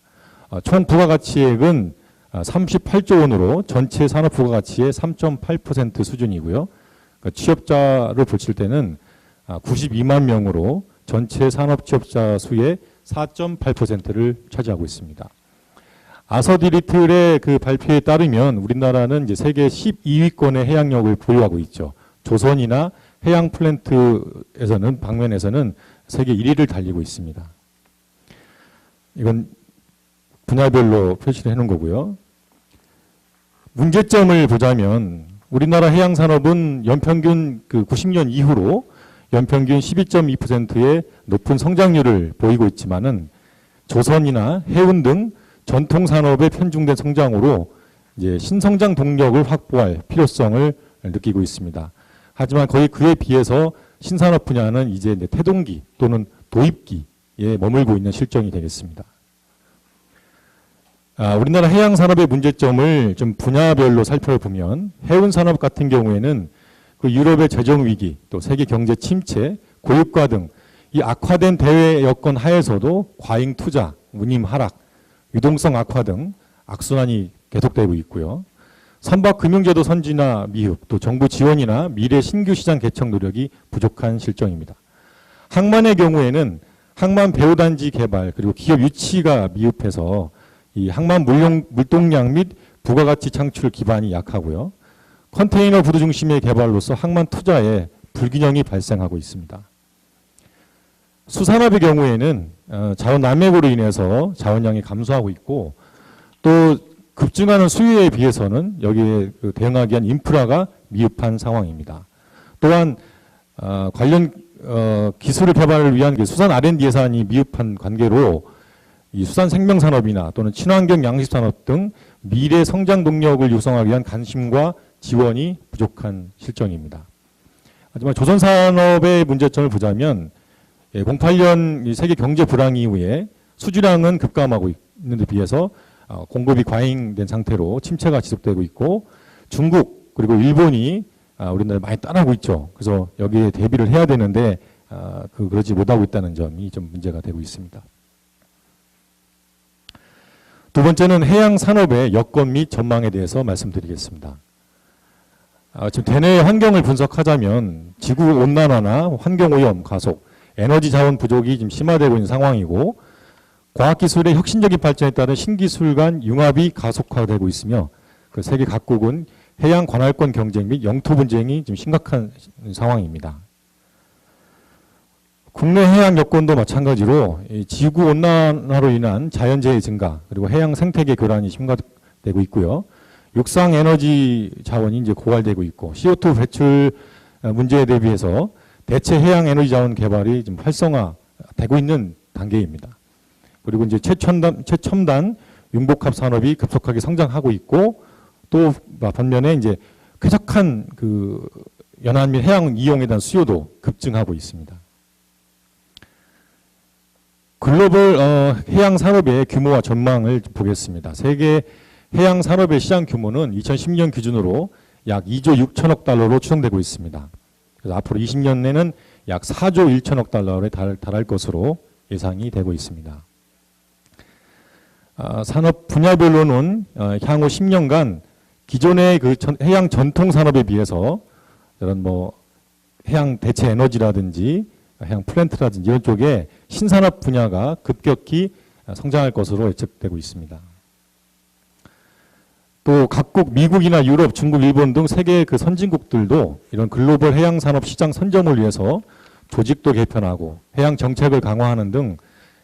[SPEAKER 7] 총 부가가치액은 38조 원으로 전체 산업 부가가치의 3.8% 수준이고요. 그러니까 취업자를 보실 때는 92만 명으로 전체 산업 취업자 수의 4.8%를 차지하고 있습니다. 아서디리틀의 그 발표에 따르면 우리나라는 이제 세계 12위권의 해양력을 보유하고 있죠. 조선이나 해양 플랜트에서는 방면에서는 세계 1위를 달리고 있습니다. 이건 분야별로 표시를 해놓은 거고요. 문제점을 보자면 우리나라 해양 산업은 연평균 그 90년 이후로 연평균 12.2%의 높은 성장률을 보이고 있지만은 조선이나 해운 등 전통 산업의 편중된 성장으로 이제 신성장 동력을 확보할 필요성을 느끼고 있습니다. 하지만 거의 그에 비해서 신산업 분야는 이제 태동기 또는 도입기에 머물고 있는 실정이 되겠습니다. 우리나라 해양 산업의 문제점을 좀 분야별로 살펴보면 해운 산업 같은 경우에는 그 유럽의 재정 위기, 또 세계 경제 침체, 고유가 등 이 악화된 대외 여건 하에서도 과잉 투자, 운임 하락, 유동성 악화 등 악순환이 계속되고 있고요. 선박 금융제도 선진화 미흡, 또 정부 지원이나 미래 신규 시장 개척 노력이 부족한 실정입니다. 항만의 경우에는 항만 배후단지 개발 그리고 기업 유치가 미흡해서 이 항만 물동량 및 부가가치 창출 기반이 약하고요. 컨테이너 부두 중심의 개발로서 항만 투자에 불균형이 발생하고 있습니다. 수산업의 경우에는 자원 난맥으로 인해서 자원량이 감소하고 있고 또 급증하는 수요에 비해서는 여기에 대응하기 위한 인프라가 미흡한 상황입니다. 또한 관련 기술을 개발을 위한 수산 R&D 예산이 미흡한 관계로 이 수산 생명산업이나 또는 친환경 양식산업 등 미래 성장 동력을 육성하기 위한 관심과 지원이 부족한 실정입니다. 하지만 조선산업의 문제점을 보자면 08년 세계 경제 불황 이후에 수주량은 급감하고 있는 데 비해서 공급이 과잉된 상태로 침체가 지속되고 있고 중국 그리고 일본이 우리나라를 많이 따라하고 있죠. 그래서 여기에 대비를 해야 되는데 그러지 못하고 있다는 점이 좀 문제가 되고 있습니다. 두 번째는 해양 산업의 여건 및 전망에 대해서 말씀드리겠습니다. 지금 대내 환경을 분석하자면 지구 온난화나 환경 오염 가속, 에너지 자원 부족이 지금 심화되고 있는 상황이고 과학기술의 혁신적인 발전에 따른 신기술 간 융합이 가속화되고 있으며 그 세계 각국은 해양 관할권 경쟁 및 영토 분쟁이 지금 심각한 상황입니다. 국내 해양 여건도 마찬가지로 지구 온난화로 인한 자연재해 증가 그리고 해양 생태계 교란이 심각되고 있고요. 육상 에너지 자원이 이제 고갈되고 있고 CO2 배출 문제에 대비해서 대체 해양 에너지 자원 개발이 좀 활성화되고 있는 단계입니다. 그리고 이제 최첨단 융복합 산업이 급속하게 성장하고 있고 또 반면에 이제 쾌적한 그 연안 및 해양 이용에 대한 수요도 급증하고 있습니다. 글로벌 해양 산업의 규모와 전망을 보겠습니다. 세계 해양 산업의 시장 규모는 2010년 기준으로 약 2조 6천억 달러로 추정되고 있습니다. 그래서 앞으로 20년 내는 약 4조 1천억 달러에 달할 것으로 예상이 되고 있습니다. 산업 분야별로는 향후 10년간 기존의 그 해양 전통 산업에 비해서 이런 뭐 해양 대체 에너지라든지 해양 플랜트라든지 이런 쪽에 신산업 분야가 급격히 성장할 것으로 예측되고 있습니다. 또 각국 미국이나 유럽, 중국, 일본 등 세계 그 선진국들도 이런 글로벌 해양 산업 시장 선점을 위해서 조직도 개편하고 해양 정책을 강화하는 등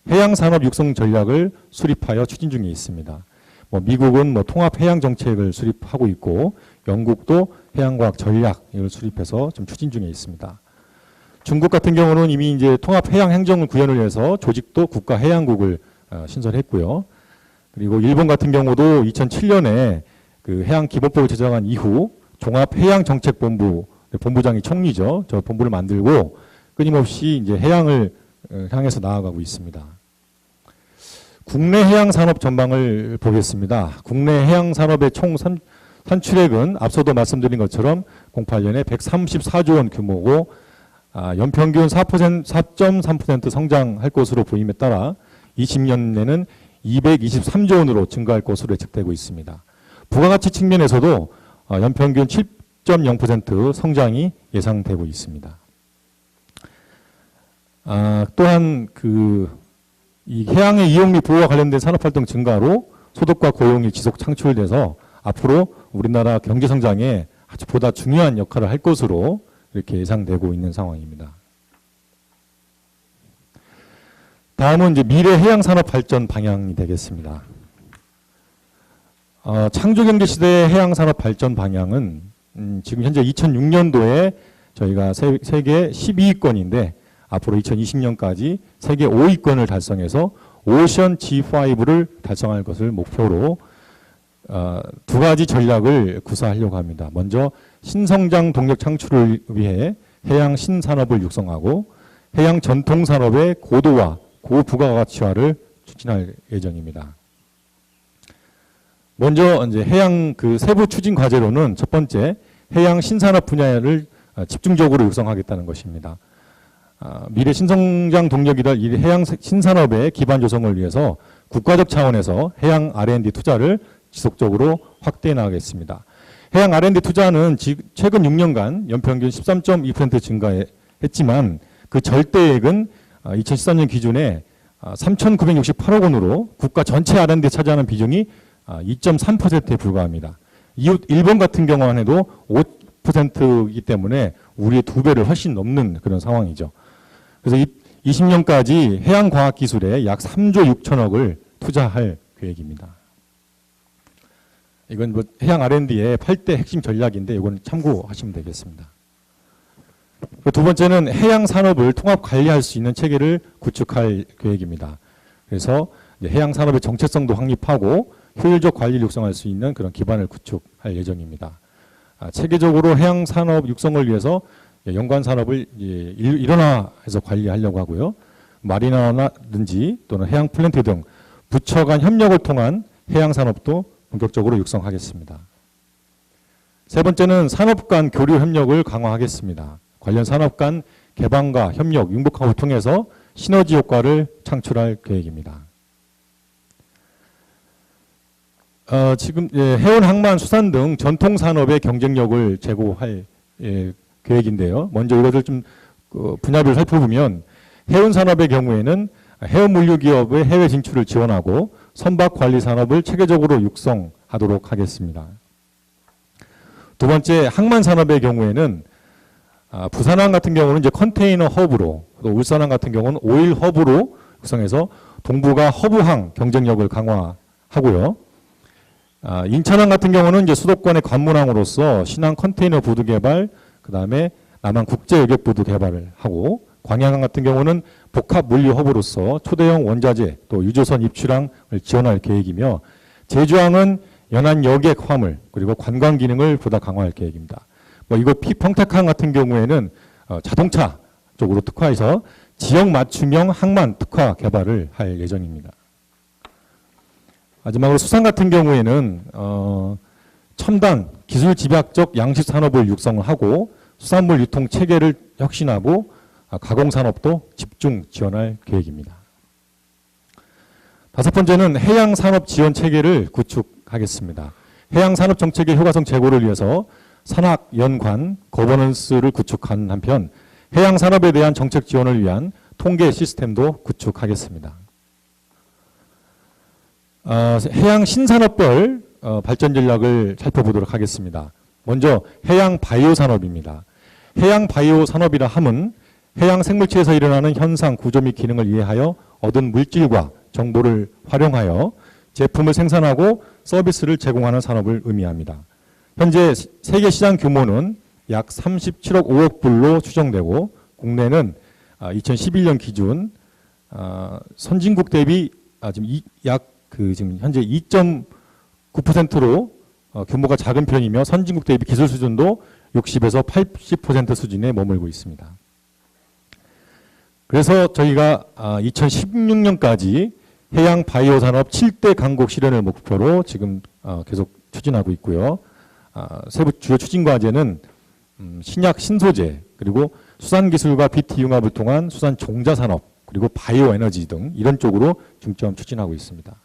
[SPEAKER 7] 해양 산업 육성 전략을 수립하여 추진 중에 있습니다. 뭐 미국은 뭐 통합 해양 정책을 수립하고 있고 영국도 해양과학 전략을 수립해서 좀 추진 중에 있습니다. 중국 같은 경우는 이미 이제 통합 해양 행정 구현을 위해서 조직도 국가 해양국을 신설했고요. 그리고 일본 같은 경우도 2007년에 그 해양 기본법을 제정한 이후 종합 해양 정책본부 본부장이 총리죠. 저 본부를 만들고 끊임없이 이제 해양을 향해서 나아가고 있습니다. 국내 해양 산업 전망을 보겠습니다. 국내 해양 산업의 총 산출액은 앞서도 말씀드린 것처럼 08년에 134조 원 규모고 연평균 4.3% 성장할 것으로 보임에 따라 20년 내는 223조 원으로 증가할 것으로 예측되고 있습니다. 부가가치 측면에서도 연평균 7.0% 성장이 예상되고 있습니다. 또한 이 해양의 이용 및 보호와 관련된 산업활동 증가로 소득과 고용이 지속 창출돼서 앞으로 우리나라 경제 성장에 아주 보다 중요한 역할을 할 것으로 이렇게 예상되고 있는 상황입니다. 다음은 이제 미래 해양 산업 발전 방향이 되겠습니다. 창조경제 시대의 해양 산업 발전 방향은 지금 현재 2006년도에 저희가 세계 12위권인데 앞으로 2020년까지 세계 5위권을 달성해서 오션 G5를 달성할 것을 목표로 두 가지 전략을 구사하려고 합니다. 먼저 신성장 동력 창출을 위해 해양 신산업을 육성하고 해양 전통 산업의 고도화, 고부가가치화를 추진할 예정입니다. 먼저 이제 해양 그 세부 추진 과제로는 첫 번째 해양 신산업 분야를 집중적으로 육성하겠다는 것입니다. 미래 신성장 동력이다 이 해양 신산업의 기반 조성을 위해서 국가적 차원에서 해양 R&D 투자를 지속적으로 확대해 나가겠습니다. 해양 R&D 투자는 최근 6년간 연평균 13.2% 증가했지만 그 절대액은 2013년 기준에 3,968억 원으로 국가 전체 R&D에 차지하는 비중이 2.3%에 불과합니다. 이웃 일본 같은 경우만 해도 5%이기 때문에 우리의 2배를 훨씬 넘는 그런 상황이죠. 그래서 20년까지 해양과학기술에 약 3조 6천억을 투자할 계획입니다. 이건 뭐 해양 R&D의 8대 핵심 전략인데 이건 참고하시면 되겠습니다. 두 번째는 해양 산업을 통합 관리할 수 있는 체계를 구축할 계획입니다. 그래서 해양 산업의 정체성도 확립하고 효율적 관리를 육성할 수 있는 그런 기반을 구축할 예정입니다. 체계적으로 해양 산업 육성을 위해서 연관 산업을 일원화해서 관리하려고 하고요. 마리나라든지 또는 해양 플랜트 등 부처 간 협력을 통한 해양 산업도 본격적으로 육성하겠습니다. 세 번째는 산업 간 교류 협력을 강화하겠습니다. 관련 산업 간 개방과 협력, 융복합을 통해서 시너지 효과를 창출할 계획입니다. 지금 해운, 항만, 수산 등 전통 산업의 경쟁력을 제고할 계획인데요. 먼저 이것을 좀 분야별로 살펴보면 해운 산업의 경우에는 해운 물류 기업의 해외 진출을 지원하고 선박 관리 산업을 체계적으로 육성하도록 하겠습니다. 두 번째, 항만 산업의 경우에는 부산항 같은 경우는 이제 컨테이너 허브로, 또 울산항 같은 경우는 오일 허브로 육성해서 동북아 허브항 경쟁력을 강화하고요. 인천항 같은 경우는 이제 수도권의 관문항으로서 신항 컨테이너 부두 개발, 그 다음에 남한 국제 여객 부두 개발을 하고, 광양항 같은 경우는 복합 물류 허브로서 초대형 원자재 또 유조선 입출항을 지원할 계획이며, 제주항은 연안 여객 화물 그리고 관광 기능을 보다 강화할 계획입니다. 이거 평택항 같은 경우에는 자동차 쪽으로 특화해서 지역 맞춤형 항만 특화 개발을 할 예정입니다. 마지막으로 수산 같은 경우에는 첨단 기술 집약적 양식 산업을 육성을 하고 수산물 유통 체계를 혁신하고 가공 산업도 집중 지원할 계획입니다. 다섯 번째는 해양 산업 지원 체계를 구축하겠습니다. 해양 산업 정책의 효과성 제고를 위해서 산학, 연관, 거버넌스를 구축한 한편 해양 산업에 대한 정책 지원을 위한 통계 시스템도 구축하겠습니다. 해양 신산업별 발전 전략을 살펴보도록 하겠습니다. 먼저 해양 바이오 산업입니다. 해양 바이오 산업이라 함은 해양 생물체에서 일어나는 현상, 구조 및 기능을 이해하여 얻은 물질과 정보를 활용하여 제품을 생산하고 서비스를 제공하는 산업을 의미합니다. 현재 세계 시장 규모는 약 37억 5억 불로 추정되고 국내는 2011년 기준 선진국 대비 지금 현재 2.9%로 규모가 작은 편이며 선진국 대비 기술 수준도 60에서 80% 수준에 머물고 있습니다. 그래서 저희가 2016년까지 해양 바이오 산업 7대 강국 실현을 목표로 지금 계속 추진하고 있고요. 세부 주요 추진 과제는 신약 신소재 그리고 수산기술과 BT 융합을 통한 수산 종자 산업 그리고 바이오 에너지 등 이런 쪽으로 중점 추진하고 있습니다.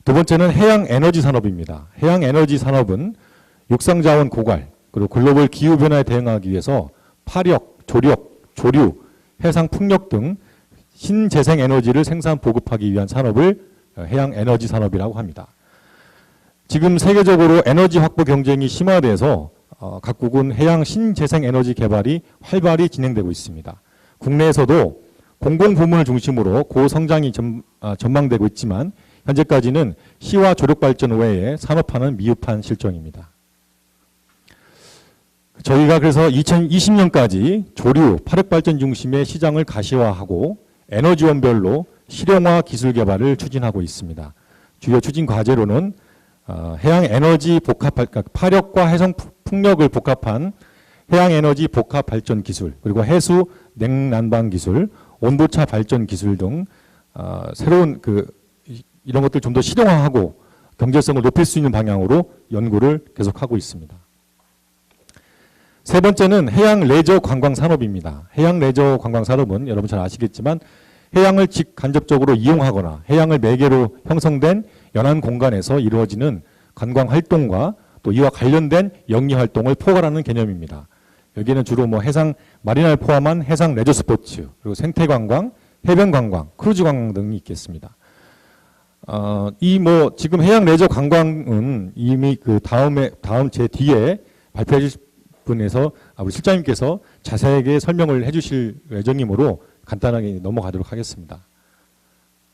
[SPEAKER 7] 두 번째는 해양 에너지 산업입니다. 해양 에너지 산업은 육상자원 고갈 그리고 글로벌 기후 변화에 대응하기 위해서 파력, 조력, 조류, 해상 풍력 등 신재생 에너지를 생산 보급하기 위한 산업을 해양 에너지 산업이라고 합니다. 지금 세계적으로 에너지 확보 경쟁이 심화돼서 각국은 해양 신재생 에너지 개발이 활발히 진행되고 있습니다. 국내에서도 공공부문을 중심으로 고성장이 전망되고 있지만 현재까지는 시와 조력 발전 외에 산업화는 미흡한 실정입니다. 저희가 그래서 2020년까지 조류, 파력 발전 중심의 시장을 가시화하고 에너지원별로 실용화 기술 개발을 추진하고 있습니다. 주요 추진 과제로는 해양 에너지 복합 파력과 해상 풍력을 복합한 해양 에너지 복합 발전 기술, 그리고 해수 냉난방 기술, 온도차 발전 기술 등 새로운 이런 것들 좀 더 실용화하고 경제성을 높일 수 있는 방향으로 연구를 계속하고 있습니다. 세 번째는 해양 레저 관광 산업입니다. 해양 레저 관광 산업은 여러분 잘 아시겠지만 해양을 직간접적으로 이용하거나 해양을 매개로 형성된 연안 공간에서 이루어지는 관광 활동과 또 이와 관련된 영리 활동을 포괄하는 개념입니다. 여기에는 주로 해상 마리나를 포함한 해상 레저 스포츠, 그리고 생태 관광, 해변 관광, 크루즈 관광 등이 있겠습니다. 지금 해양 레저 관광은 이미 다음 제 뒤에 발표해 주실 분에서 우리 실장님께서 자세하게 설명을 해 주실 예정이므로 간단하게 넘어가도록 하겠습니다.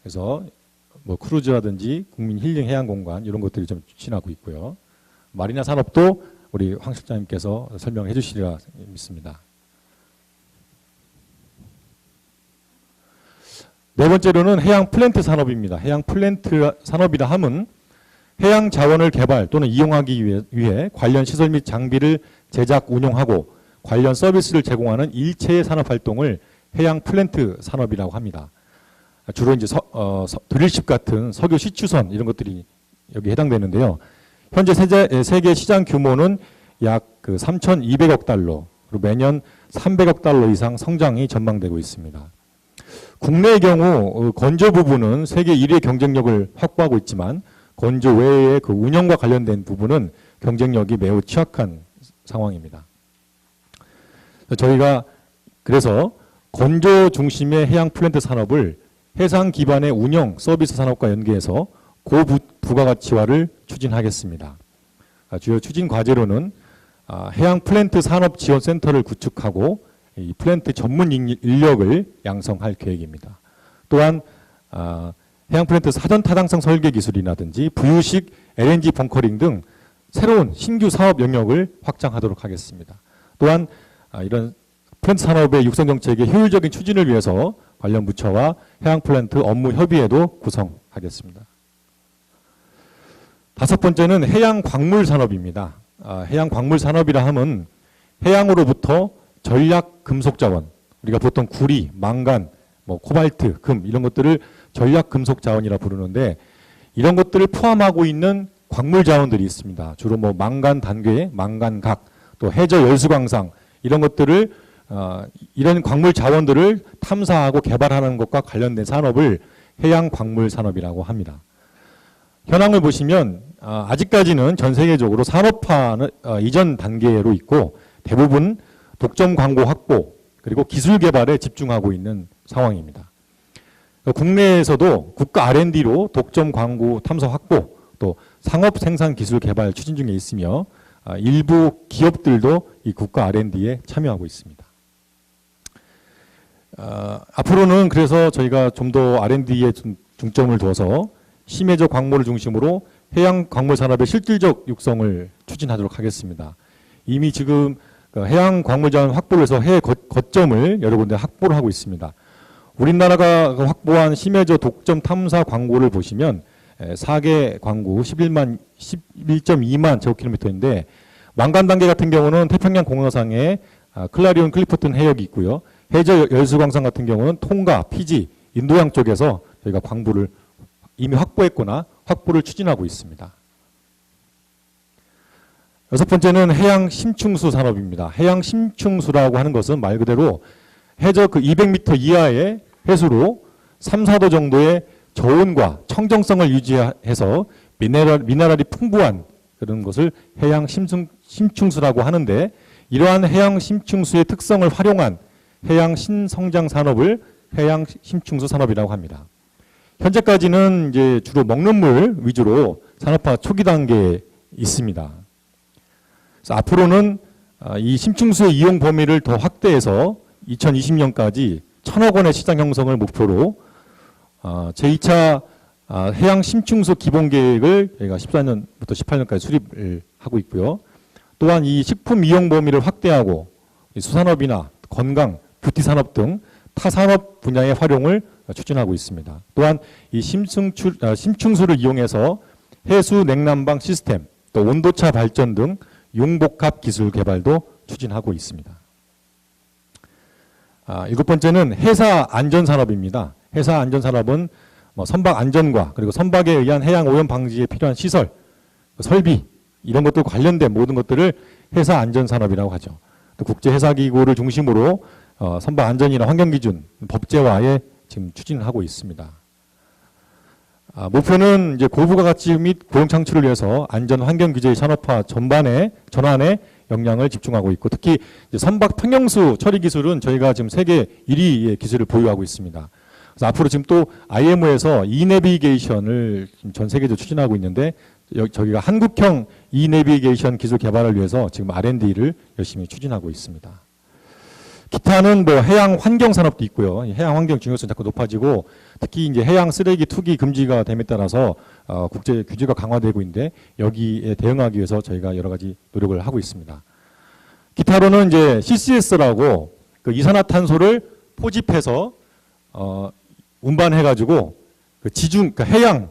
[SPEAKER 7] 그래서 크루즈라든지 국민 힐링 해양 공간 이런 것들이 좀 추진하고 있고요. 마리나 산업도 우리 황 실장님께서 설명해 주시리라 믿습니다. 네 번째로는 해양 플랜트 산업입니다. 해양 플랜트 산업이라 함은 해양 자원을 개발 또는 이용하기 위해 관련 시설 및 장비를 제작, 운용하고 관련 서비스를 제공하는 일체의 산업 활동을 해양 플랜트 산업이라고 합니다. 주로 이제 드릴십 같은 석유 시추선 이런 것들이 여기 해당되는데요. 현재 세계 시장 규모는 약 3,200억 달러, 그리고 매년 300억 달러 이상 성장이 전망되고 있습니다. 국내의 경우 건조 부분은 세계 1위의 경쟁력을 확보하고 있지만 건조 외의 운영과 관련된 부분은 경쟁력이 매우 취약한 상황입니다. 저희가 그래서 건조 중심의 해양 플랜트 산업을 해상 기반의 운영 서비스 산업과 연계해서 고부가가치화를 추진하겠습니다. 주요 추진 과제로는 해양 플랜트 산업 지원 센터를 구축하고 이 플랜트 전문 인력을 양성할 계획입니다. 또한 해양 플랜트 사전 타당성 설계 기술이라든지 부유식 LNG 벙커링 등 새로운 신규 사업 영역을 확장하도록 하겠습니다. 또한 이런 플랜트 산업의 육성 정책의 효율적인 추진을 위해서 관련 부처와 해양 플랜트 업무 협의회도 구성하겠습니다. 다섯 번째는 해양 광물 산업입니다. 해양 광물 산업이라 함은 해양으로부터 전략 금속 자원, 우리가 보통 구리, 망간, 코발트, 금 이런 것들을 전략 금속 자원이라 부르는데 이런 것들을 포함하고 있는 광물 자원들이 있습니다. 주로 뭐 망간 단괴, 망간각, 또 해저 열수광상 이런 것들을 이런 광물 자원들을 탐사하고 개발하는 것과 관련된 산업을 해양 광물 산업이라고 합니다. 현황을 보시면 아직까지는 전 세계적으로 산업화는 이전 단계로 있고 대부분 독점 광고 확보 그리고 기술 개발에 집중하고 있는 상황입니다. 국내에서도 국가 R&D로 독점 광고 탐사 확보 또 상업 생산 기술 개발 추진 중에 있으며 일부 기업들도 이 국가 R&D에 참여하고 있습니다. 앞으로는 그래서 저희가 좀 더 R&D에 중점을 둬서 심해저 광물을 중심으로 해양 광물 산업의 실질적 육성을 추진하도록 하겠습니다. 이미 지금 해양 광물 자원 확보를 해서 해외 거점을 여러 군데 확보를 하고 있습니다. 우리나라가 확보한 심해저 독점 탐사 광고를 보시면 4개 광구 11.2만 제곱킬로미터인데 왕관 단계 같은 경우는 태평양 공허상에 클라리온 클리퍼튼 해역이 있고요. 해저 열수광산 같은 경우는 통가, 피지, 인도양 쪽에서 저희가 광부를 이미 확보했거나 확보를 추진하고 있습니다. 여섯 번째는 해양 심층수 산업입니다. 해양 심층수라고 하는 것은 말 그대로 해저 그 200m 이하의 해수로 3, 4도 정도의 저온과 청정성을 유지해서 미네랄이 풍부한 그런 것을 해양 심층수라고 하는데 이러한 해양 심층수의 특성을 활용한 해양 신성장 산업을 해양 심층수 산업이라고 합니다. 현재까지는 이제 주로 먹는 물 위주로 산업화 초기 단계에 있습니다. 그래서 앞으로는 이 심층수의 이용 범위를 더 확대해서 2020년까지 1,000억 원의 시장 형성을 목표로 제2차 해양 심층수 기본 계획을 저희가 14년부터 18년까지 수립을 하고 있고요. 또한 이 식품 이용 범위를 확대하고 수산업이나 건강, 뷰티 산업 등 타산업 분야의 활용을 추진하고 있습니다. 또한 이 심층수를 이용해서 해수 냉난방 시스템, 또 온도차 발전 등 융복합 기술 개발도 추진하고 있습니다. 일곱 번째는 해사 안전산업입니다. 해사 안전산업은 선박 안전과 그리고 선박에 의한 해양 오염 방지에 필요한 시설, 설비 이런 것들 관련된 모든 것들을 해사 안전산업이라고 하죠. 또 국제해사기구를 중심으로 선박 안전이나 환경기준 법제화에 지금 추진을 하고 있습니다. 목표는 이제 고부가 가치 및 고용 창출을 위해서 안전 환경 규제의 산업화 전반에 전환에 역량을 집중하고 있고 특히 이제 선박 평형수 처리 기술은 저희가 지금 세계 1위의 기술을 보유하고 있습니다. 그래서 앞으로 지금 또 IMO에서 이내비게이션을 전 세계적으로 추진하고 있는데 저희가 한국형 이내비게이션 기술 개발을 위해서 지금 R&D를 열심히 추진하고 있습니다. 기타는 뭐 해양 환경 산업도 있고요. 해양 환경 중요성이 자꾸 높아지고 특히 이제 해양 쓰레기 투기 금지가 됨에 따라서 국제 규제가 강화되고 있는데 여기에 대응하기 위해서 저희가 여러 가지 노력을 하고 있습니다. 기타로는 이제 CCS라고 그 이산화탄소를 포집해서 운반해가지고 그 지중, 그 해양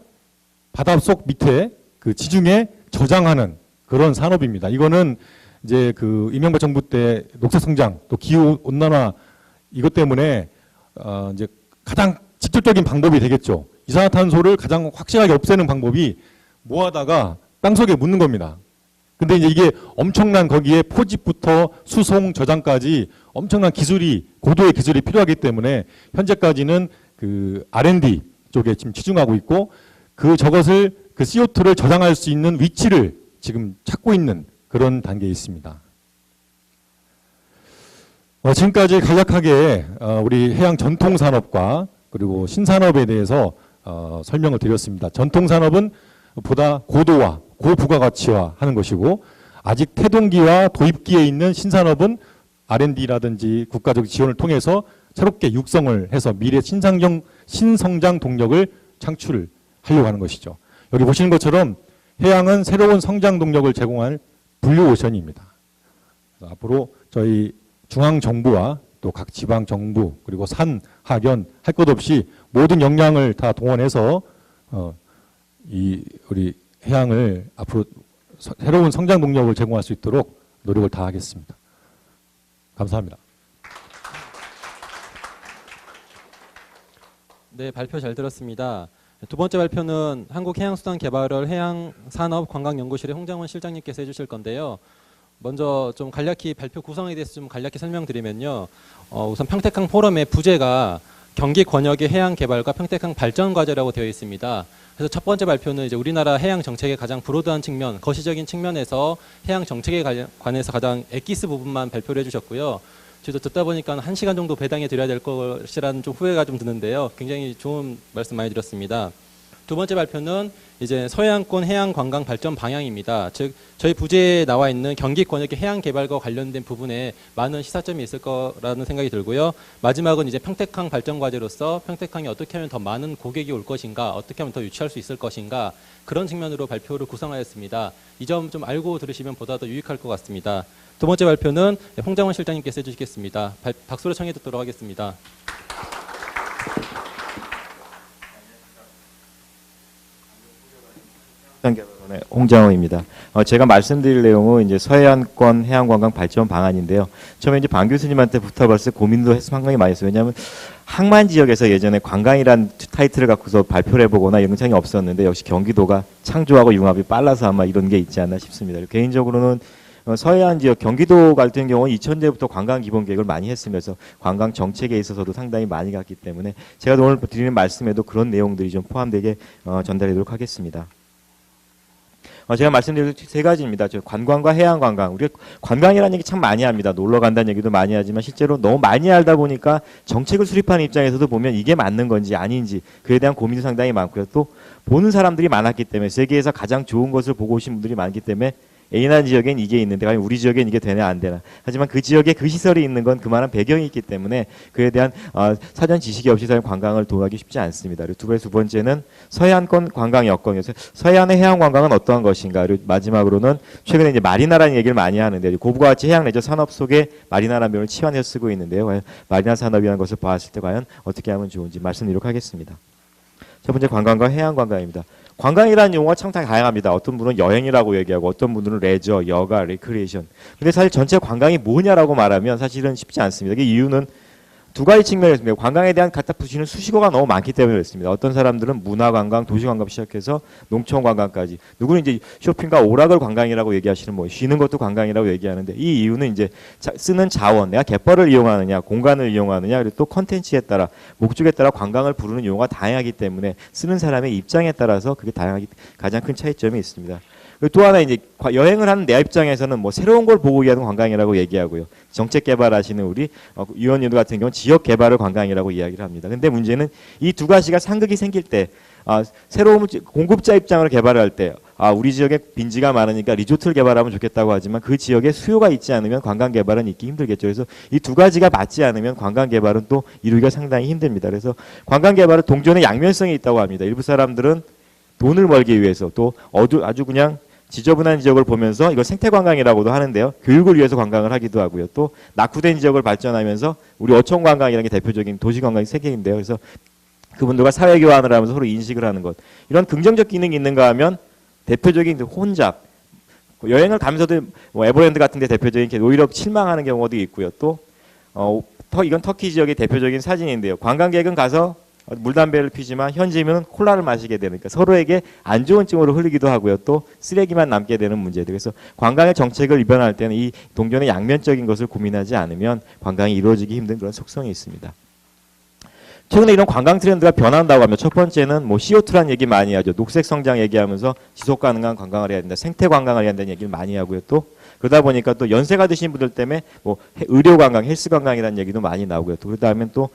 [SPEAKER 7] 바닷속 밑에 그 지중해 저장하는 그런 산업입니다. 이거는 이제 그 이명박 정부 때 녹색 성장 또 기후 온난화 이것 때문에 이제 가장 직접적인 방법이 되겠죠. 이산화탄소를 가장 확실하게 없애는 방법이 모아다가 땅속에 묻는 겁니다. 근데 이제 이게 엄청난 거기에 포집부터 수송 저장까지 엄청난 기술이 고도의 기술이 필요하기 때문에 현재까지는 그 R&D 쪽에 지금 치중하고 있고 저것을 그 CO2를 저장할 수 있는 위치를 지금 찾고 있는 그런 단계에 있습니다. 지금까지 간략하게 우리 해양 전통산업과 그리고 신산업에 대해서 설명을 드렸습니다. 전통산업은 보다 고도화, 고부가가치화 하는 것이고 아직 태동기와 도입기에 있는 신산업은 R&D라든지 국가적 지원을 통해서 새롭게 육성을 해서 미래 신성장 동력을 창출하려고 하는 것이죠. 여기 보시는 것처럼 해양은 새로운 성장 동력을 제공할 블루오션입니다. 앞으로 저희 중앙정부와 또 각 지방정부 그리고 산, 하견 할 것 없이 모든 역량을 다 동원해서 우리 해양을 앞으로 새로운 성장 동력을 제공할 수 있도록 노력을 다하겠습니다. 감사합니다.
[SPEAKER 1] 네, 발표 잘 들었습니다. 두 번째 발표는 한국해양수산개발원 해양산업관광연구실의 홍장원 실장님께서 해주실 건데요. 먼저 좀 간략히 발표 구성에 대해서 좀 간략히 설명드리면요. 우선 평택항 포럼의 부제가 경기 권역의 해양 개발과 평택항 발전 과제라고 되어 있습니다. 그래서 첫 번째 발표는 이제 우리나라 해양 정책의 가장 브로드한 측면, 거시적인 측면에서 해양 정책에 관해서 가장 엑기스 부분만 발표를 해주셨고요. 저도 듣다 보니까 1시간 정도 배당해 드려야 될 것이라는 좀 후회가 좀 드는데요. 굉장히 좋은 말씀 많이 드렸습니다. 두 번째 발표는 이제 서해안권 해양 관광 발전 방향입니다. 즉 저희 부제에 나와 있는 경기 권역의 해양 개발과 관련된 부분에 많은 시사점이 있을 거라는 생각이 들고요. 마지막은 이제 평택항 발전 과제로서 평택항이 어떻게 하면 더 많은 고객이 올 것인가, 어떻게 하면 더 유치할 수 있을 것인가, 그런 측면으로 발표를 구성하였습니다. 이 점 좀 알고 들으시면 보다 더 유익할 것 같습니다. 두 번째 발표는 홍장원 실장님께서 해주시겠습니다. 박수로 청해 듣도록 하겠습니다.
[SPEAKER 8] 개발원의 홍장호입니다. 제가 말씀드릴 내용은 이제 서해안권 해양관광 발전 방안인데요. 처음에 이제 방 교수님한테 붙어봤을 때 고민도 상당히 많이 했어요. 왜냐하면 항만 지역에서 예전에 관광이란 타이틀을 갖고서 발표를 해보거나 영상이 없었는데 역시 경기도가 창조하고 융합이 빨라서 아마 이런 게 있지 않나 싶습니다. 개인적으로는 서해안 지역 경기도 같은 경우는 2000년부터 관광 기본 계획을 많이 했으면서 관광 정책에 있어서도 상당히 많이 갔기 때문에 제가 오늘 드리는 말씀에도 그런 내용들이 좀 포함되게 전달하도록 하겠습니다. 제가 말씀드릴 세 가지입니다. 관광과 해양관광. 우리가 관광이라는 얘기 참 많이 합니다. 놀러 간다는 얘기도 많이 하지만 실제로 너무 많이 알다 보니까 정책을 수립하는 입장에서도 보면 이게 맞는 건지 아닌지 그에 대한 고민도 상당히 많고요. 또 보는 사람들이 많았기 때문에 세계에서 가장 좋은 것을 보고 오신 분들이 많기 때문에 A라는 지역엔 이게 있는데 과연 우리 지역엔 이게 되냐 안 되나. 하지만 그 지역에 그 시설이 있는 건 그만한 배경이 있기 때문에 그에 대한 사전 지식이 없이 사람 관광을 도하기 쉽지 않습니다. 그리고 두 번째는 서해안권 관광 여건이어서 서해안의 해양 관광은 어떠한 것인가. 그리고 마지막으로는 최근에 이제 마리나라는 얘기를 많이 하는데 고부가 가치 해양 레저 산업 속에 마리나라는 명을 치환해서 쓰고 있는데요. 과연 마리나 산업이라는 것을 봤을 때 과연 어떻게 하면 좋은지 말씀드리도록 하겠습니다. 첫 번째 관광과 해양 관광입니다. 관광이라는 용어가 참 다양합니다. 어떤 분은 여행이라고 얘기하고 어떤 분들은 레저, 여가, 레크리에이션. 근데 사실 전체 관광이 뭐냐라고 말하면 사실은 쉽지 않습니다. 그 이유는 두 가지 측면이 있습니다. 관광에 대한 갖다 붙이는 수식어가 너무 많기 때문에 그렇습니다. 어떤 사람들은 문화관광, 도시관광 시작해서 농촌관광까지. 누구는 이제 쇼핑과 오락을 관광이라고 얘기하시는 뭐 쉬는 것도 관광이라고 얘기하는데 이 이유는 이제 쓰는 자원, 내가 갯벌을 이용하느냐, 공간을 이용하느냐, 그리고 또 컨텐츠에 따라 목적에 따라 관광을 부르는 용어가 다양하기 때문에 쓰는 사람의 입장에 따라서 그게 다양하기 가장 큰 차이점이 있습니다. 또 하나 이제 여행을 하는 내 입장에서는 뭐 새로운 걸 보고 위한 관광이라고 얘기하고요. 정책 개발하시는 우리 위원님들 같은 경우는 지역 개발을 관광이라고 이야기를 합니다. 근데 문제는 이 두 가지가 상극이 생길 때 새로운 공급자 입장으로 개발을 할 때 우리 지역에 빈지가 많으니까 리조트를 개발하면 좋겠다고 하지만 그 지역에 수요가 있지 않으면 관광 개발은 있기 힘들겠죠. 그래서 이 두 가지가 맞지 않으면 관광 개발은 또 이루기가 상당히 힘듭니다. 그래서 관광 개발은 동전의 양면성이 있다고 합니다. 일부 사람들은 돈을 벌기 위해서 또 아주 그냥 지저분한 지역을 보면서 이걸 생태관광이라고도 하는데요. 교육을 위해서 관광을 하기도 하고요. 또 낙후된 지역을 발전하면서 우리 어촌관광이라는 게 대표적인 도시관광의 세계인데요. 그래서 그분들과 사회교환을 하면서 서로 인식을 하는 것. 이런 긍정적 기능이 있는가 하면 대표적인 혼잡. 여행을 가면서도 뭐 에버랜드 같은 데 대표적인 게 오히려 실망하는 경우도 있고요. 또 이건 터키 지역의 대표적인 사진인데요. 관광객은 가서 물담배를 피지만 현지인은 콜라를 마시게 되니까 서로에게 안 좋은 증으로 흐르기도 하고요. 또 쓰레기만 남게 되는 문제들. 그래서 관광의 정책을 입안할 때는 이 동전의 양면적인 것을 고민하지 않으면 관광이 이루어지기 힘든 그런 속성이 있습니다. 최근에 이런 관광 트렌드가 변한다고 하면 첫 번째는 뭐 CO2라는 얘기 많이 하죠. 녹색 성장 얘기하면서 지속 가능한 관광을 해야 된다. 생태 관광을 해야 된다는 얘기를 많이 하고요. 또 그러다 보니까 또 연세가 드신 분들 때문에 뭐 의료 관광, 헬스 관광이라는 얘기도 많이 나오고요. 또 그다음에 또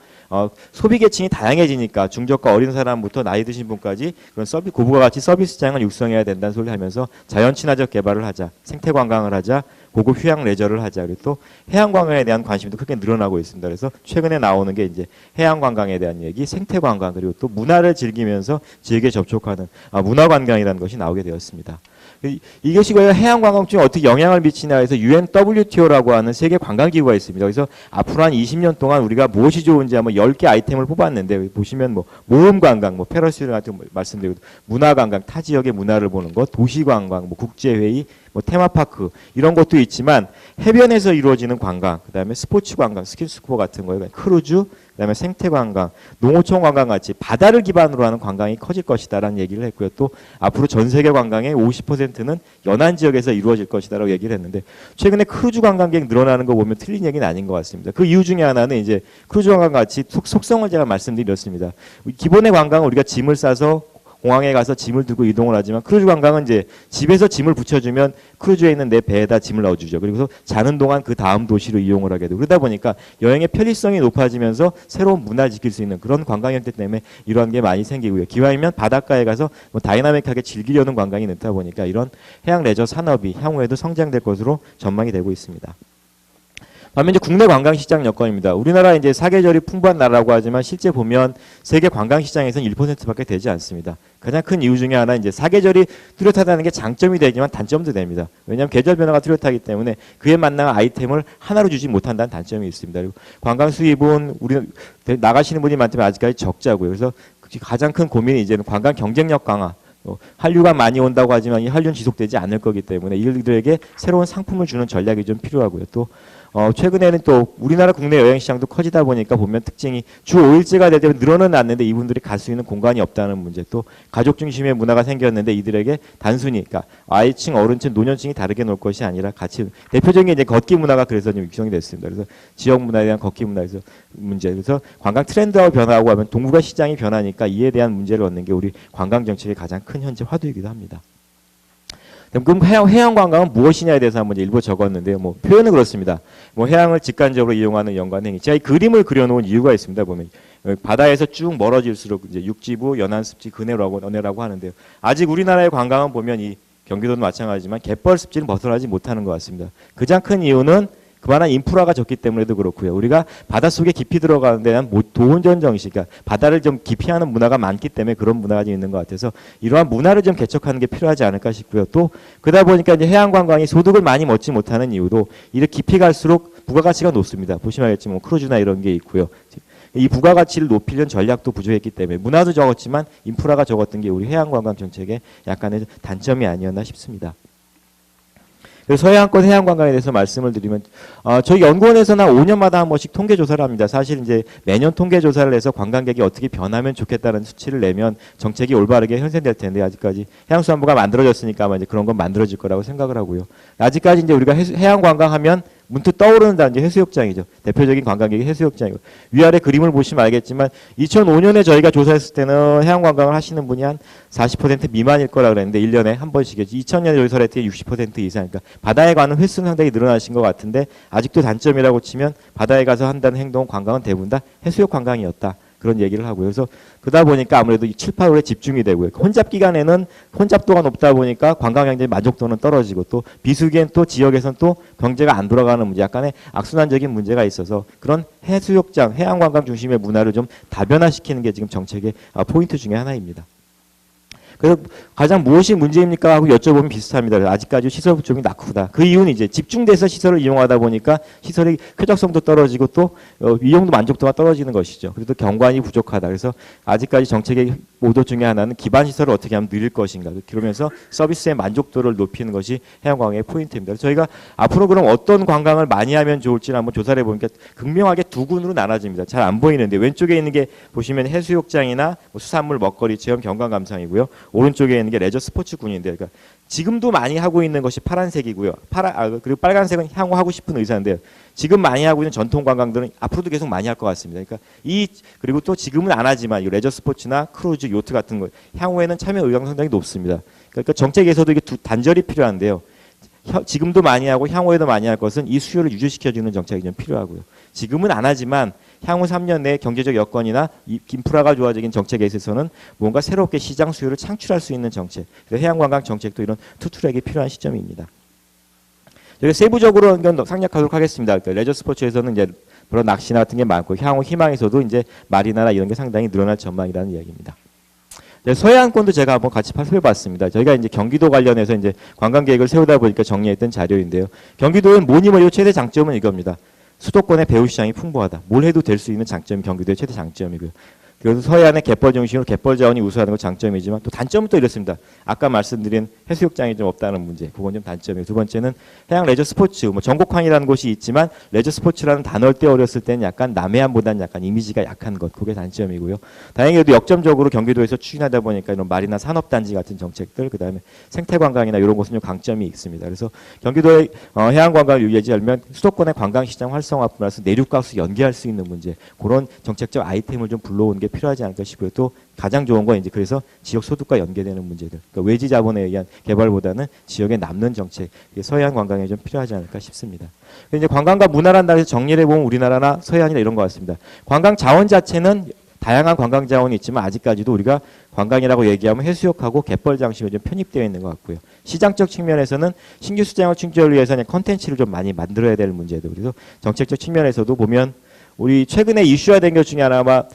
[SPEAKER 8] 소비 계층이 다양해지니까 중저가 어린 사람부터 나이 드신 분까지 그런 고부가 가치 서비스장을 육성해야 된다는 소리를 하면서 자연 친화적 개발을 하자, 생태 관광을 하자, 고급 휴양 레저를 하자. 그리고 또 해양 관광에 대한 관심도 크게 늘어나고 있습니다. 그래서 최근에 나오는 게 이제 해양 관광에 대한 얘기, 생태 관광 그리고 또 문화를 즐기면서 지역에 접촉하는 문화 관광이라는 것이 나오게 되었습니다. 이것이 과연 해양 관광청에 어떻게 영향을 미치나 해서 UNWTO라고 하는 세계 관광기구가 있습니다. 그래서 앞으로 한 20년 동안 우리가 무엇이 좋은지 한번 10개 아이템을 뽑았는데 보시면 뭐 모험 관광, 뭐 패러슈트 같은 거 말씀드리고 문화 관광, 타 지역의 문화를 보는 것, 도시 관광, 뭐 국제 회의, 뭐 테마파크 이런 것도 있지만 해변에서 이루어지는 관광, 그다음에 스포츠 관광, 스킨스쿠버 같은 거예요. 크루즈, 그다음에 생태 관광, 농어촌 관광 같이 바다를 기반으로 하는 관광이 커질 것이다라는 얘기를 했고요. 또 앞으로 전 세계 관광의 50%는 연안 지역에서 이루어질 것이다라고 얘기를 했는데 최근에 크루즈 관광객 늘어나는 거 보면 틀린 얘기는 아닌 것 같습니다. 그 이유 중에 하나는 이제 크루즈 관광 같이 속성을 제가 말씀드렸습니다. 기본의 관광은 우리가 짐을 싸서 공항에 가서 짐을 들고 이동을 하지만 크루즈 관광은 이제 집에서 짐을 붙여주면 크루즈에 있는 내 배에다 짐을 넣어주죠. 그리고 자는 동안 그 다음 도시로 이용을 하게 되고 그러다 보니까 여행의 편리성이 높아지면서 새로운 문화를 지킬 수 있는 그런 관광 형태 때문에 이러한 게 많이 생기고요. 기왕이면 바닷가에 가서 뭐 다이나믹하게 즐기려는 관광이 늦다 보니까 이런 해양 레저 산업이 향후에도 성장될 것으로 전망이 되고 있습니다. 반면 이제 국내 관광시장 여건입니다. 우리나라 이제 사계절이 풍부한 나라라고 하지만 실제 보면 세계 관광시장에서는 1%밖에 되지 않습니다. 가장 큰 이유 중에 하나 이제 사계절이 뚜렷하다는 게 장점이 되지만 단점도 됩니다. 왜냐하면 계절 변화가 뚜렷하기 때문에 그에 맞는 아이템을 하나로 주지 못한다는 단점이 있습니다. 그리고 관광 수입은 우리 나가시는 분이 많지만 아직까지 적자고요. 그래서 가장 큰 고민이 이제는 관광 경쟁력 강화. 한류가 많이 온다고 하지만 이 한류는 지속되지 않을 거기 때문에 이들에게 새로운 상품을 주는 전략이 좀 필요하고요. 또 최근에는 또 우리나라 국내 여행 시장도 커지다 보니까 보면 특징이 주 5일제가 될 때 늘어는 났는데 이분들이 갈 수 있는 공간이 없다는 문제, 또 가족 중심의 문화가 생겼는데 이들에게 단순히 그러니까 아이층, 어른층, 노년층이 다르게 놀 것이 아니라 같이 대표적인 이제 걷기 문화가 그래서 좀 육성이 됐습니다. 그래서 지역 문화에 대한 걷기 문화에서 문제, 그래서 관광 트렌드가 변화하고 하면 동북아 시장이 변하니까 이에 대한 문제를 얻는 게 우리 관광 정책의 가장 큰 현재 화두이기도 합니다. 그럼 해양 관광은 무엇이냐에 대해서 한번 일부 적었는데요. 뭐 표현은 그렇습니다. 뭐 해양을 직관적으로 이용하는 연관 행위. 제가 이 그림을 그려놓은 이유가 있습니다. 보면 바다에서 쭉 멀어질수록 이제 육지부, 연안, 습지, 은해라고 하는데요. 아직 우리나라의 관광은 보면 이 경기도도 마찬가지지만 갯벌 습지를 벗어나지 못하는 것 같습니다. 가장 큰 이유는 그만한 인프라가 적기 때문에도 그렇고요. 우리가 바닷속에 깊이 들어가는 데 대한 도운전 정식, 그러니까 바다를 좀 깊이 하는 문화가 많기 때문에 그런 문화가 좀 있는 것 같아서 이러한 문화를 좀 개척하는 게 필요하지 않을까 싶고요. 또 그러다 보니까 이제 해양 관광이 소득을 많이 얻지 못하는 이유도 이렇게 깊이 갈수록 부가가치가 높습니다. 보시면 알겠지만 크루즈나 이런 게 있고요. 이 부가가치를 높이려는 전략도 부족했기 때문에 문화도 적었지만 인프라가 적었던 게 우리 해양 관광 정책의 약간의 단점이 아니었나 싶습니다. 그래서 서해안권 해양관광에 대해서 말씀을 드리면 저희 연구원에서는 5년마다 한 번씩 통계조사를 합니다. 사실 이제 매년 통계조사를 해서 관광객이 어떻게 변하면 좋겠다는 수치를 내면 정책이 올바르게 현행될 텐데 아직까지 해양수산부가 만들어졌으니까 아마 이제 그런 건 만들어질 거라고 생각을 하고요. 아직까지 이제 우리가 해양관광하면 문득 떠오르는 단지 해수욕장이죠. 대표적인 관광객이 해수욕장이고 위아래 그림을 보시면 알겠지만 2005년에 저희가 조사했을 때는 해양관광을 하시는 분이 한 40% 미만일 거라 그랬는데 1년에 한 번씩이죠. 2000년에 조사를 했더니 60% 이상. 그러니까 바다에 가는 횟수는 상당히 늘어나신 것 같은데 아직도 단점이라고 치면 바다에 가서 한다는 행동, 관광은 대부분 다 해수욕 관광이었다. 그런 얘기를 하고요. 그래서 그러다 보니까 아무래도 7, 8월에 집중이 되고요. 혼잡 기간에는 혼잡도가 높다 보니까 관광객의 만족도는 떨어지고 또 비수기엔 또 지역에서는 또 경제가 안 돌아가는 문제, 약간의 악순환적인 문제가 있어서 그런 해수욕장, 해양관광 중심의 문화를 좀 다변화시키는 게 지금 정책의 포인트 중에 하나입니다. 그래서 가장 무엇이 문제입니까 하고 여쭤보면 비슷합니다. 아직까지 시설 부족이 낙후다. 그 이유는 이제 집중돼서 시설을 이용하다 보니까 시설의 쾌적성도 떨어지고 또 이용도 만족도가 떨어지는 것이죠. 그래도 경관이 부족하다. 그래서 아직까지 정책의 모도 중에 하나는 기반 시설을 어떻게 하면 늘릴 것인가. 그러면서 서비스의 만족도를 높이는 것이 해양관광의 포인트입니다. 그래서 저희가 앞으로 그럼 어떤 관광을 많이 하면 좋을지를 한번 조사를 해보니까 극명하게 두 군으로 나눠집니다. 잘 안 보이는데 왼쪽에 있는 게 보시면 해수욕장이나 뭐 수산물, 먹거리, 체험, 경관 감상이고요. 오른쪽에 있는 게 레저 스포츠 군인데, 그러니까 지금도 많이 하고 있는 것이 파란색이고요. 그리고 빨간색은 향후 하고 싶은 의사인데요. 지금 많이 하고 있는 전통 관광들은 앞으로도 계속 많이 할 것 같습니다. 그러니까 그리고 또 지금은 안 하지만 이 레저 스포츠나 크루즈, 요트 같은 거 향후에는 참여 의향 상당히 높습니다. 그러니까 정책에서도 이게 단절이 필요한데요. 지금도 많이 하고 향후에도 많이 할 것은 이 수요를 유지시켜주는 정책이 좀 필요하고요. 지금은 안 하지만 향후 3년 내에 경제적 여건이나 인프라가 좋아지는 정책에 있어서는 뭔가 새롭게 시장 수요를 창출할 수 있는 정책, 해양관광 정책도 이런 투트랙이 필요한 시점입니다. 저희가 세부적으로 상략하도록 하겠습니다. 그러니까 레저 스포츠에서는 이제 그런 낚시나 같은 게 많고 향후 희망에서도 이제 마리나나 이런 게 상당히 늘어날 전망이라는 이야기입니다. 서해안권도 제가 한번 같이 살펴봤습니다. 저희가 이제 경기도 관련해서 이제 관광 계획을 세우다 보니까 정리했던 자료인데요. 경기도는 뭐니 뭐니 최대 장점은 이겁니다. 수도권의 배후 시장이 풍부하다. 뭘 해도 될 수 있는 장점이 경기도의 최대 장점이고요. 그래서 서해안의 갯벌 중심으로 갯벌 자원이 우수하는 건 장점이지만 또 단점은 또 이렇습니다. 아까 말씀드린 해수욕장이 좀 없다는 문제, 그건 좀 단점이에요. 두 번째는 해양 레저 스포츠, 뭐 전곡항이라는 곳이 있지만 레저 스포츠라는 단어를 떼어렸을 때는 약간 남해안보다는 약간 이미지가 약한 것, 그게 단점이고요. 다행히도 역점적으로 경기도에서 추진하다 보니까 이런 마리나 산업단지 같은 정책들, 그다음에 생태관광이나 이런 곳은 좀 강점이 있습니다. 그래서 경기도의 해양관광을 유지하려면 수도권의 관광시장 활성화 플러스 내륙가수 연계할 수 있는 문제, 그런 정책적 아이템을 좀 불러오는 게 필요하지 않을까 싶고요. 또 가장 좋은 건 이제 그래서 지역 소득과 연계되는 문제들, 그러니까 외지 자본에 의한 개발보다는 지역에 남는 정책, 서해안 관광에 좀 필요하지 않을까 싶습니다. 이제 관광과 문화란다 해서 정리를 해보면 우리나라나 서해안이나 이런 것 같습니다. 관광 자원 자체는 다양한 관광 자원이 있지만 아직까지도 우리가 관광이라고 얘기하면 해수욕하고 갯벌 장식이 좀 편입되어 있는 것 같고요. 시장적 측면에서는 신규 수장을 충족을 위해서는 컨텐츠를 좀 많이 만들어야 될 문제도, 그래서 정책적 측면에서도 보면 우리 최근에 이슈화된 것 중에 하나가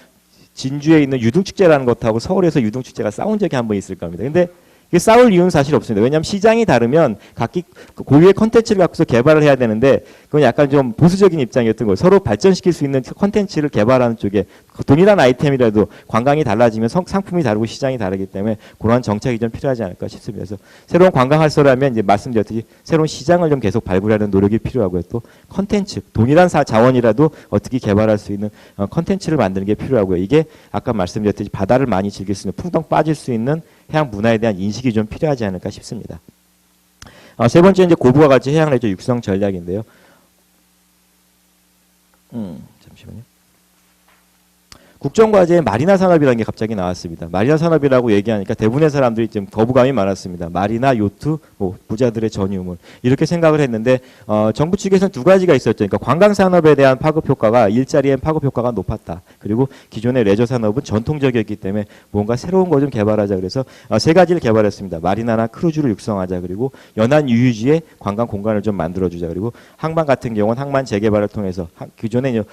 [SPEAKER 8] 진주에 있는 유등축제라는 것하고 서울에서 유등축제가 싸운 적이 한 번 있을 겁니다. 근데 이게 싸울 이유는 사실 없습니다. 왜냐하면 시장이 다르면 각기 고유의 컨텐츠를 갖고서 개발을 해야 되는데 그건 약간 좀 보수적인 입장이었던 거예요. 서로 발전시킬 수 있는 컨텐츠를 개발하는 쪽에 동일한 아이템이라도 관광이 달라지면 상품이 다르고 시장이 다르기 때문에 그러한 정책이 좀 필요하지 않을까 싶습니다. 그래서 새로운 관광 활성화라면 이제 말씀드렸듯이 새로운 시장을 좀 계속 발굴하는 노력이 필요하고요. 또 컨텐츠, 동일한 자원이라도 어떻게 개발할 수 있는 컨텐츠를 만드는 게 필요하고요. 이게 아까 말씀드렸듯이 바다를 많이 즐길 수 있는, 풍덩 빠질 수 있는 해양 문화에 대한 인식이 좀 필요하지 않을까 싶습니다. 세 번째 이제 고부가 가치 해양 레저 육성 전략인데요. 잠시만요. 국정과제에 마리나 산업이라는 게 갑자기 나왔습니다. 마리나 산업이라고 얘기하니까 대부분의 사람들이 좀 거부감이 많았습니다. 마리나, 요트, 뭐 부자들의 전유물 이렇게 생각을 했는데 정부 측에서는 두 가지가 있었죠. 그러니까 관광 산업에 대한 파급 효과가 일자리의 파급 효과가 높았다. 그리고 기존의 레저 산업은 전통적이었기 때문에 뭔가 새로운 거 좀 개발하자. 그래서 세 가지를 개발했습니다. 마리나나 크루즈를 육성하자. 그리고 연안 유유지에 관광 공간을 좀 만들어주자. 그리고 항만 같은 경우는 항만 재개발을 통해서 기존의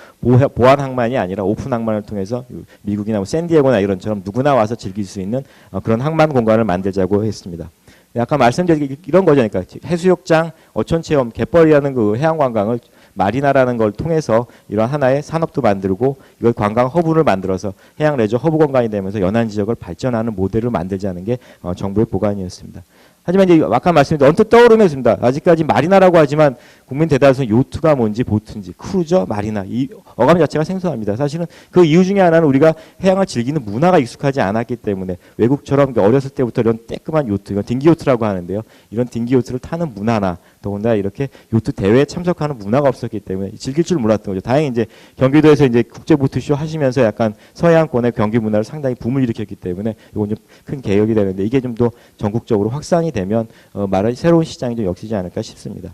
[SPEAKER 8] 보안 항만이 아니라 오픈 항만을 통해서 미국이나 뭐 샌디에고나 이런처럼 누구나 와서 즐길 수 있는 그런 항만 공간을 만들자고 했습니다. 아까 말씀드린 이런 거죠. 그러니까 해수욕장, 어촌체험, 갯벌이라는 그 해양관광을 마리나라는 걸 통해서 이런 하나의 산업도 만들고 이걸 관광 허브를 만들어서 해양 레저 허브 공간이 되면서 연안 지역을 발전하는 모델을 만들자는 게 정부의 보관이었습니다. 하지만 이제 아까 말씀드린 언뜻 떠오르면 있습니다. 아직까지 마리나라고 하지만 국민 대다수는 요트가 뭔지 보트인지 크루저, 마리나 이 어감 자체가 생소합니다. 사실은 그 이유 중에 하나는 우리가 해양을 즐기는 문화가 익숙하지 않았기 때문에 외국처럼 어렸을 때부터 이런 떼끔한 요트, 이건 딩기 요트라고 하는데요. 이런 딩기 요트를 타는 문화나 더군다나 이렇게 요트 대회에 참석하는 문화가 없었기 때문에 즐길 줄 몰랐던 거죠. 다행히 이제 경기도에서 이제 국제 보트쇼 하시면서 약간 서해안권의 경기 문화를 상당히 붐을 일으켰기 때문에 이건 좀 큰 개혁이 되는데 이게 좀 더 전국적으로 확산이 되면 말할 새로운 시장이 좀 엮이지 않을까 싶습니다.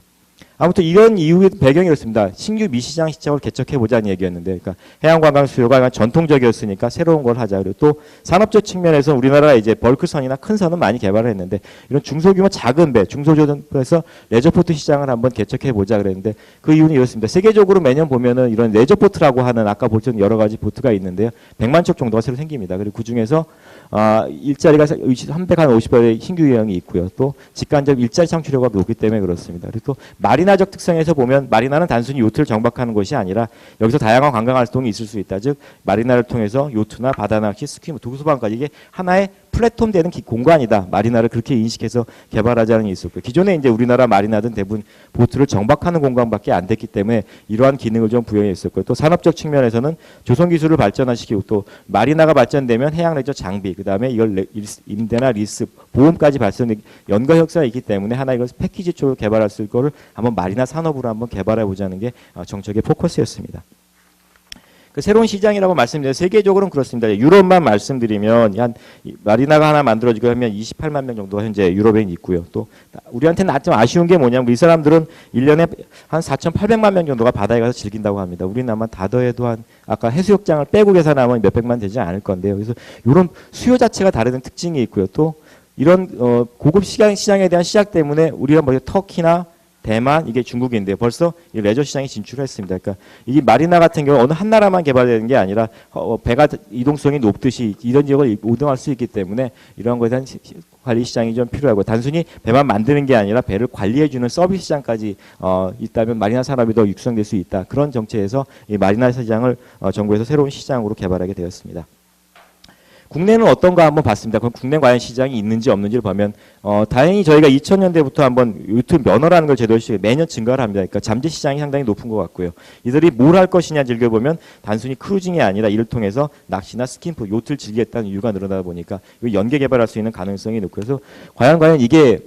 [SPEAKER 8] 아무튼 이런 이유의 배경이 이렇습니다. 신규 미시장 시장을 개척해보자는 얘기였는데, 그러니까 해양관광 수요가 전통적이었으니까 새로운 걸 하자. 그리고 또 산업적 측면에서 우리나라가 이제 벌크선이나 큰 선은 많이 개발을 했는데 이런 중소규모 작은 배, 중소조선에서 레저포트 시장을 한번 개척해보자 그랬는데 그 이유는 이렇습니다. 세계적으로 매년 보면은 이런 레저포트라고 하는 아까 보셨던 여러 가지 보트가 있는데요. 100만 척 정도가 새로 생깁니다. 그리고 그 중에서 일자리가 350여의 신규 유형이 있고요. 또 직간접 일자리 창출효과가 높기 때문에 그렇습니다. 그리고 또 마리나적 특성에서 보면 마리나는 단순히 요트를 정박하는 것이 아니라 여기서 다양한 관광 활동이 있을 수 있다. 즉 마리나를 통해서 요트나 바다낚시, 스키, 도서관까지 이게 하나의 플랫폼 되는 공간이다. 마리나를 그렇게 인식해서 개발하자는 게 있었고요. 기존에 이제 우리나라 마리나든 대부분 보트를 정박하는 공간밖에 안 됐기 때문에 이러한 기능을 좀 부여했었고요. 또 산업적 측면에서는 조선 기술을 발전화시키고 또 마리나가 발전되면 해양 레저 장비, 그다음에 이걸 임대나 리스, 보험까지 발전된 연관 혁사가 있기 때문에 하나 이걸 패키지 쪽으로 개발할 수 있을 거를 한번 마리나 산업으로 한번 개발해 보자는 게 정책의 포커스였습니다. 그 새로운 시장이라고 말씀드려요. 세계적으로는 그렇습니다. 유럽만 말씀드리면 한 마리나가 하나 만들어지고 하면 28만 명 정도가 현재 유럽에 있고요. 또 우리한테는 좀 아쉬운 게 뭐냐면 이 사람들은 1년에 한 4,800만 명 정도가 바다에 가서 즐긴다고 합니다. 우리는 아마 다 더해도 한 아까 해수욕장을 빼고 계산하면 몇백만 되지 않을 건데요. 그래서 이런 수요 자체가 다른 특징이 있고요. 또 이런 고급 시장에 대한 시작 때문에 우리가 뭐 터키나 대만, 이게 중국인데 벌써 이 레저 시장에 진출했습니다. 그러니까 이 마리나 같은 경우 어느 한 나라만 개발되는 게 아니라 배가 이동성이 높듯이 이런 지역을 이동할 수 있기 때문에 이런 것에 대한 관리 시장이 좀 필요하고 단순히 배만 만드는 게 아니라 배를 관리해주는 서비스 시장까지 있다면 마리나 산업이 더 육성될 수 있다. 그런 정책에서 이 마리나 시장을 정부에서 새로운 시장으로 개발하게 되었습니다. 국내는 어떤가 한번 봤습니다. 그럼 국내 과연 시장이 있는지 없는지를 보면 다행히 저희가 2000년대부터 한번 요트 면허라는 걸 제도화 시켜 매년 증가를 합니다. 그러니까 잠재 시장이 상당히 높은 것 같고요. 이들이 뭘 할 것이냐 즐겨보면 단순히 크루징이 아니라 이를 통해서 낚시나 스킨프, 요트를 즐기겠다는 이유가 늘어나다 보니까 이거 연계 개발할 수 있는 가능성이 높고 그래서 과연 이게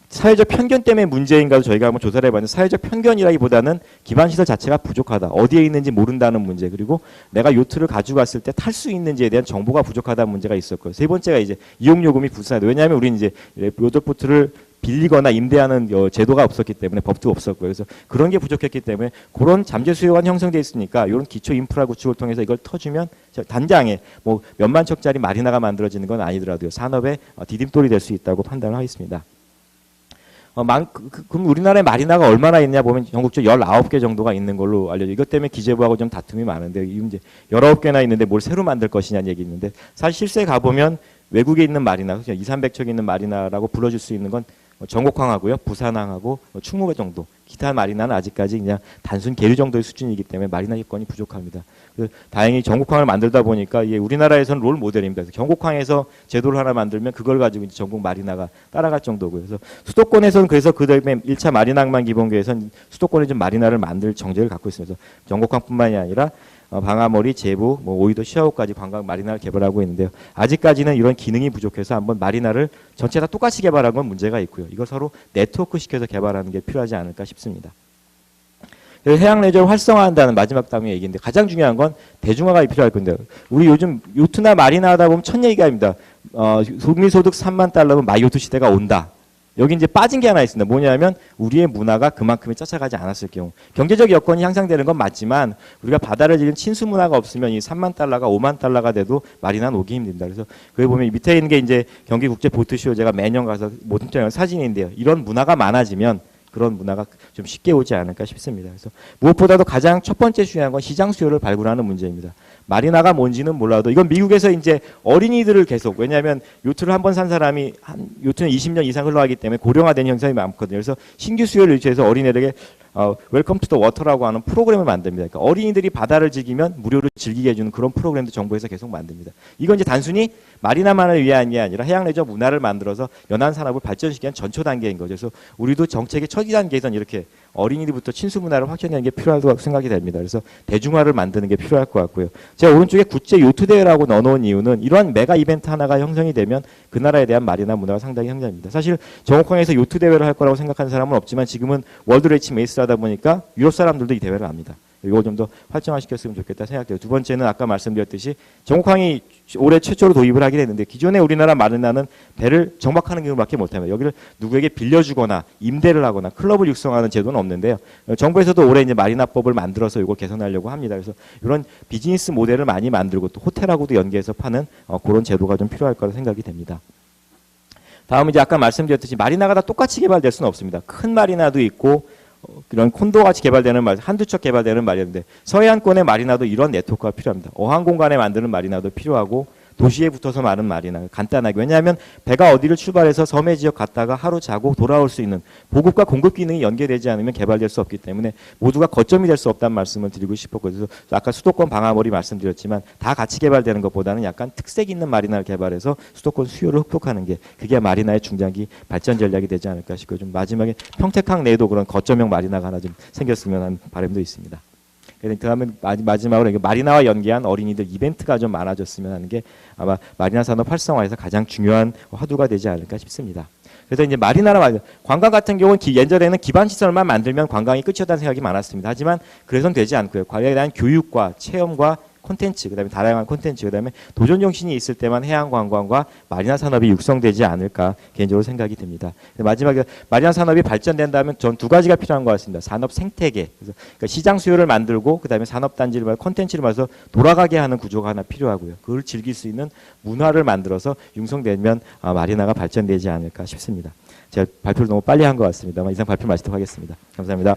[SPEAKER 8] 사회적 편견 때문에 문제인가도 저희가 한번 조사를 해봤는데 사회적 편견이라기보다는 기반 시설 자체가 부족하다. 어디에 있는지 모른다는 문제 그리고 내가 요트를 가지고 갔을 때 탈 수 있는지에 대한 정보가 부족하다는 문제가 있었고요. 세 번째가 이제 이용 요금이 불쌍하다. 왜냐하면 우리는 이제 요트보트를 빌리거나 임대하는 제도가 없었기 때문에 법도 없었고요. 그래서 그런 게 부족했기 때문에 그런 잠재 수요가 형성돼 있으니까 이런 기초 인프라 구축을 통해서 이걸 터주면 단장에 뭐 몇만 척짜리 마리나가 만들어지는 건 아니더라도요. 산업의 디딤돌이 될 수 있다고 판단을 하겠습니다. 그럼 우리나라에 마리나가 얼마나 있냐 보면 전국적으로 19개 정도가 있는 걸로 알려져. 이것 때문에 기재부하고 좀 다툼이 많은데 이제 19개나 있는데 뭘 새로 만들 것이냐는 얘기 있는데 사실 실제 가보면 외국에 있는 마리나, 200~300척 있는 마리나라고 불러줄 수 있는 건 전곡항하고요, 부산항하고 충무배 정도. 기타 마리나는 아직까지 그냥 단순 계류 정도의 수준이기 때문에 마리나 기권이 부족합니다. 다행히 전곡항을 만들다 보니까 우리나라에서는 롤 모델입니다. 그래서 전곡항에서 제도를 하나 만들면 그걸 가지고 이제 전국 마리나가 따라갈 정도고요. 그래서 수도권에서는 그래서 그 다음에 1차 마리낭만 기본계에서는 수도권에 좀 마리나를 만들 정책을 갖고 있습니다. 전곡항뿐만이 아니라 방아머리, 제부, 오이도, 시아호까지 관광 마리나를 개발하고 있는데요. 아직까지는 이런 기능이 부족해서 한번 마리나를 전체 다 똑같이 개발한 건 문제가 있고요. 이걸 서로 네트워크 시켜서 개발하는 게 필요하지 않을까 싶습니다. 해양 레저를 활성화한다는 마지막 다음에 얘기인데 가장 중요한 건 대중화가 필요할 건데요. 우리 요즘 요트나 마리나 하다 보면 첫 얘기가 아닙니다. 국민소득 3만 달러면 마요트 시대가 온다. 여기 이제 빠진 게 하나 있습니다. 뭐냐면 우리의 문화가 그만큼이 쫓아가지 않았을 경우 경제적 여건이 향상되는 건 맞지만 우리가 바다를 지는 친수 문화가 없으면 이 3만 달러가 5만 달러가 돼도 마리나는 오기 힘듭니다. 그래서 거기 보면 밑에 있는 게 이제 경기 국제 보트쇼 제가 매년 가서 모든 촬영 사진인데요. 이런 문화가 많아지면 그런 문화가 좀 쉽게 오지 않을까 싶습니다. 그래서 무엇보다도 가장 첫 번째 중요한 건 시장 수요를 발굴하는 문제입니다. 마리나가 뭔지는 몰라도 이건 미국에서 이제 어린이들을 계속 왜냐하면 요트를 한 번 산 사람이 요트는 20년 이상 흘러가기 때문에 고령화된 현상이 많거든요. 그래서 신규 수요를 유치해서 어린애들에게 웰컴 투 더 워터라고 하는 프로그램을 만듭니다. 그러니까 어린이들이 바다를 즐기면 무료로 즐기게 해주는 그런 프로그램도 정부에서 계속 만듭니다. 이건 이제 단순히 마리나만을 위한 게 아니라 해양 레저 문화를 만들어서 연안 산업을 발전시키는 위한 전초 단계인 거죠. 그래서 우리도 정책의 첫 단계에선 이렇게 어린이들부터 친수 문화를 확전하는 게 필요하다고 생각이 됩니다. 그래서 대중화를 만드는 게 필요할 것 같고요. 제가 오른쪽에 국제 요트 대회라고 넣어놓은 이유는 이러한 메가 이벤트 하나가 형성이 되면 그 나라에 대한 마리나 문화가 상당히 형성됩니다. 사실 정옥항에서 요트 대회를 할 거라고 생각하는 사람은 없지만 지금은 월드 레이싱 메이스를 하다 보니까 유럽 사람들도 이 대회를 합니다. 이거 좀 더 활성화시켰으면 좋겠다 생각돼요. 두 번째는 아까 말씀드렸듯이 정옥항이 올해 최초로 도입을 하긴 했는데 기존에 우리나라 마리나는 배를 정박하는 경우밖에 못합니다. 여기를 누구에게 빌려주거나 임대를 하거나 클럽을 육성하는 제도는 없는데요. 정부에서도 올해 이제 마리나법을 만들어서 이걸 개선하려고 합니다. 그래서 이런 비즈니스 모델을 많이 만들고 또 호텔하고도 연계해서 파는 그런 제도가 좀 필요할 거라 생각이 됩니다. 다음은 이제 아까 말씀드렸듯이 마리나가 다 똑같이 개발될 수는 없습니다. 큰 마리나도 있고 이런 콘도 같이 개발되는 한두 척 개발되는 마리나인데 서해안권의 마리나도 이런 네트워크가 필요합니다. 어항 공간에 만드는 마리나도 필요하고 도시에 붙어서 많은 마리나 간단하게 왜냐하면 배가 어디를 출발해서 섬해 지역 갔다가 하루 자고 돌아올 수 있는 보급과 공급 기능이 연계되지 않으면 개발될 수 없기 때문에 모두가 거점이 될 수 없다는 말씀을 드리고 싶었거든요. 그래서 아까 수도권 방아머리 말씀드렸지만 다 같이 개발되는 것보다는 약간 특색 있는 마리나를 개발해서 수도권 수요를 흡족하는 게 그게 마리나의 중장기 발전 전략이 되지 않을까 싶고요. 좀 마지막에 평택항 내에도 그런 거점형 마리나가 하나 좀 생겼으면 하는 바람도 있습니다. 그다음에 마지막으로 마리나와 연계한 어린이들 이벤트가 좀 많아졌으면 하는 게 아마 마리나 산업 활성화에서 가장 중요한 화두가 되지 않을까 싶습니다. 그래서 이제 마리나나 관광 같은 경우는 예전에는 기반 시설만 만들면 관광이 끝이었다는 생각이 많았습니다. 하지만 그래서는 되지 않고요. 관광에 대한 교육과 체험과 콘텐츠, 그다음에 다양한 콘텐츠, 그다음에 도전 정신이 있을 때만 해양 관광과 마리나 산업이 육성되지 않을까 개인적으로 생각이 듭니다. 마지막에 마리나 산업이 발전된다면 전 두 가지가 필요한 것 같습니다. 산업 생태계, 그래서 그러니까 시장 수요를 만들고 그다음에 산업 단지를 콘텐츠를 만들어서 돌아가게 하는 구조가 하나 필요하고요. 그걸 즐길 수 있는 문화를 만들어서 융성되면 마리나가 발전되지 않을까 싶습니다. 제가 발표를 너무 빨리 한 것 같습니다만 이상 발표 마치도록 하겠습니다. 감사합니다.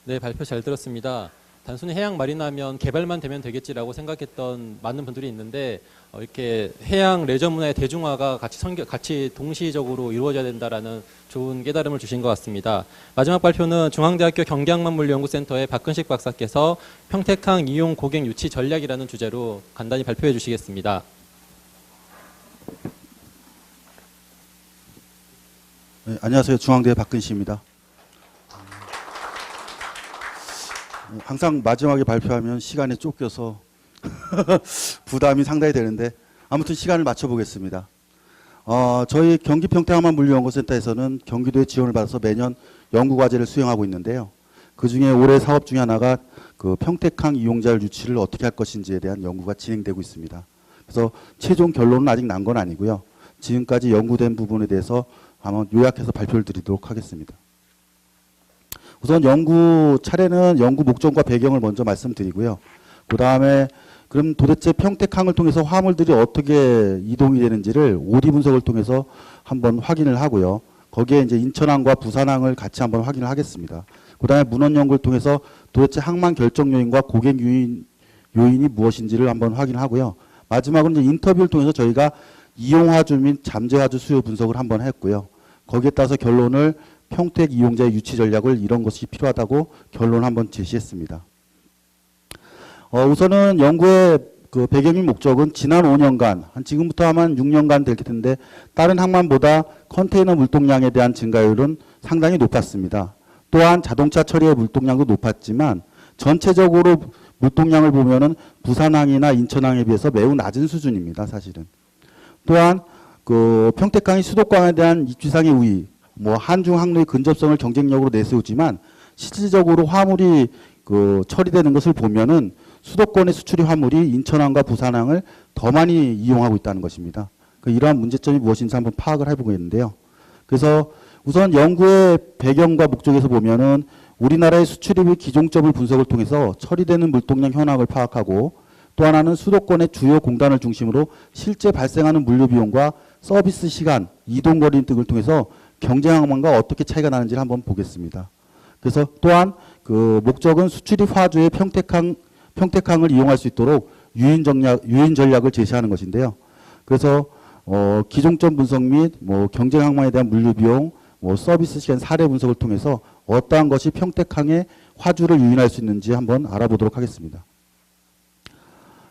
[SPEAKER 1] 네, 발표 잘 들었습니다. 단순히 해양 마리나면 개발만 되면 되겠지라고 생각했던 많은 분들이 있는데 이렇게 해양 레저 문화의 대중화가 같이 동시적으로 이루어져야 된다라는 좋은 깨달음을 주신 것 같습니다. 마지막 발표는 중앙대학교 경기항만물리연구센터의 박근식 박사께서 평택항 이용 고객 유치 전략이라는 주제로 간단히 발표해 주시겠습니다.
[SPEAKER 9] 네, 안녕하세요. 중앙대 박근식입니다. 항상 마지막에 발표하면 시간에 쫓겨서 부담이 상당히 되는데 아무튼 시간을 맞춰보겠습니다. 저희 경기평택항만물리연구센터에서는 경기도의 지원을 받아서 매년 연구과제를 수행하고 있는데요. 그중에 올해 사업 중에 하나가 그 평택항 이용자율 유치를 어떻게 할 것인지에 대한 연구가 진행되고 있습니다. 그래서 최종 결론은 아직 난 건 아니고요. 지금까지 연구된 부분에 대해서 한번 요약해서 발표를 드리도록 하겠습니다. 우선 연구 차례는 연구 목적과 배경을 먼저 말씀드리고요. 그 다음에 그럼 도대체 평택항을 통해서 화물들이 어떻게 이동이 되는지를 OD 분석을 통해서 한번 확인을 하고요. 거기에 이제 인천항과 부산항을 같이 한번 확인을 하겠습니다. 그 다음에 문헌 연구를 통해서 도대체 항만 결정 요인과 고객 요인이 무엇인지를 한번 확인하고요. 마지막으로 이제 인터뷰를 통해서 저희가 이용화주 및 잠재화주 수요 분석을 한번 했고요. 거기에 따라서 결론을 평택 이용자의 유치 전략을 이런 것이 필요하다고 결론을 한번 제시했습니다. 우선은 연구의 그 배경 및 목적은 지난 5년간, 지금부터 한 6년간 될 텐데 다른 항만보다 컨테이너 물동량에 대한 증가율은 상당히 높았습니다. 또한 자동차 처리의 물동량도 높았지만 전체적으로 물동량을 보면은 부산항이나 인천항에 비해서 매우 낮은 수준입니다. 사실은. 또한 그 평택항이 수도권에 대한 입지상의 우위, 한중 항로의 근접성을 경쟁력으로 내세우지만 실질적으로 화물이 그 처리되는 것을 보면은 수도권의 수출이 화물이 인천항과 부산항을 더 많이 이용하고 있다는 것입니다. 이러한 문제점이 무엇인지 한번 파악을 해보겠는데요. 그래서 우선 연구의 배경과 목적에서 보면은 우리나라의 수출입 및 기종점을 분석을 통해서 처리되는 물동량 현황을 파악하고 또 하나는 수도권의 주요 공단을 중심으로 실제 발생하는 물류 비용과 서비스 시간, 이동 거리 등을 통해서 경쟁 항만과 어떻게 차이가 나는지를 한번 보겠습니다. 그래서 또한 그 목적은 수출입 화주의 평택항을 이용할 수 있도록 유인 전략을 제시하는 것인데요. 그래서 기종점 분석 및 경쟁 항만에 대한 물류 비용, 서비스 시간 사례 분석을 통해서 어떠한 것이 평택항의 화주를 유인할 수 있는지 한번 알아보도록 하겠습니다.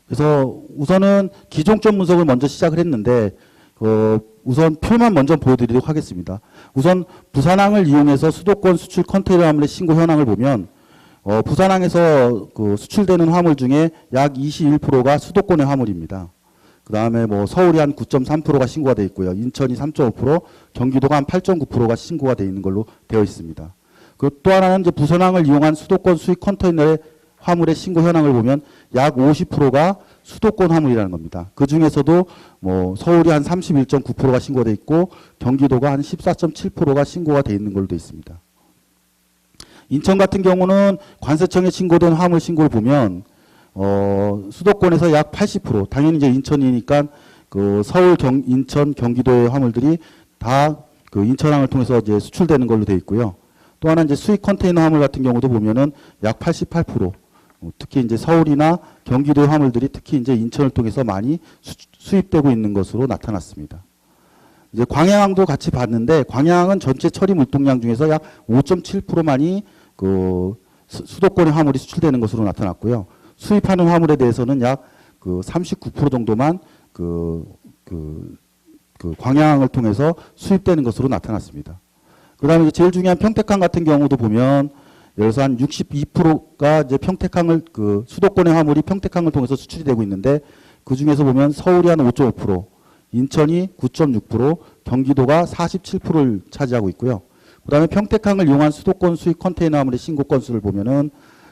[SPEAKER 9] 그래서 우선은 기종점 분석을 먼저 시작을 했는데 우선 표만 먼저 보여드리도록 하겠습니다. 우선 부산항을 이용해서 수도권 수출 컨테이너 화물의 신고 현황을 보면 부산항에서 그 수출되는 화물 중에 약 21%가 수도권의 화물입니다. 그 다음에 서울이 한 9.3%가 신고가 되어 있고요. 인천이 3.5%, 경기도가 한 8.9%가 신고가 되어 있는 걸로 되어 있습니다. 그 또 하나는 이제 부산항을 이용한 수도권 수입 컨테이너의 화물의 신고 현황을 보면 약 50%가 수도권 화물이라는 겁니다. 그 중에서도 서울이 한 31.9%가 신고가 되어 있고 경기도가 한 14.7%가 신고가 되어 있는 걸로 되어 있습니다. 인천 같은 경우는 관세청에 신고된 화물 신고를 보면 수도권에서 약 80%, 당연히 이제 인천이니까 그 서울, 인천, 경기도의 화물들이 다 그 인천항을 통해서 이제 수출되는 걸로 되어 있고요. 또 하나 이제 수입 컨테이너 화물 같은 경우도 보면은 약 88%, 특히 이제 서울이나 경기도의 화물들이 특히 이제 인천을 통해서 많이 수입되고 있는 것으로 나타났습니다. 이제 광양항도 같이 봤는데 광양항은 전체 처리 물동량 중에서 약 5.7%만이 그 수도권의 화물이 수출되는 것으로 나타났고요. 수입하는 화물에 대해서는 약 그 39% 정도만 그 광양항을 통해서 수입되는 것으로 나타났습니다. 그다음에 제일 중요한 평택항 같은 경우도 보면 예를 들어서 한 62%가 이제 평택항을 그 수도권의 화물이 평택항을 통해서 수출이 되고 있는데 그 중에서 보면 서울이 한 5.5%, 인천이 9.6%, 경기도가 47%를 차지하고 있고요. 그다음에 평택항을 이용한 수도권 수입 컨테이너 화물의 신고 건수를 보면은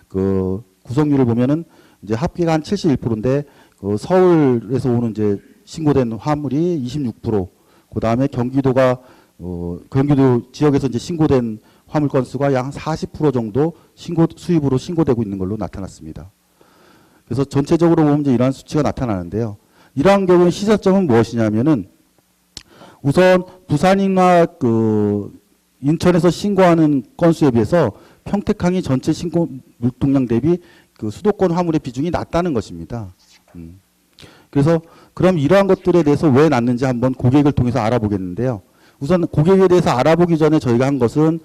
[SPEAKER 9] 그 구성률을 보면은 이제 합계가 한 71%인데 그 서울에서 오는 이제 신고된 화물이 26%, 그다음에 경기도가 경기도 지역에서 이제 신고된 화물 건수가 약 40% 정도 수입으로 신고되고 있는 걸로 나타났습니다. 그래서 전체적으로 보면 이제 이러한 수치가 나타나는데요. 이러한 경우에 시사점은 무엇이냐면은 우선 부산이나 그 인천에서 신고하는 건수에 비해서 평택항이 전체 신고 물동량 대비 그 수도권 화물의 비중이 낮다는 것입니다. 그래서 그럼 이러한 것들에 대해서 왜 낮는지 한번 고객을 통해서 알아보겠는데요. 우선 고객에 대해서 알아보기 전에 저희가 한 것은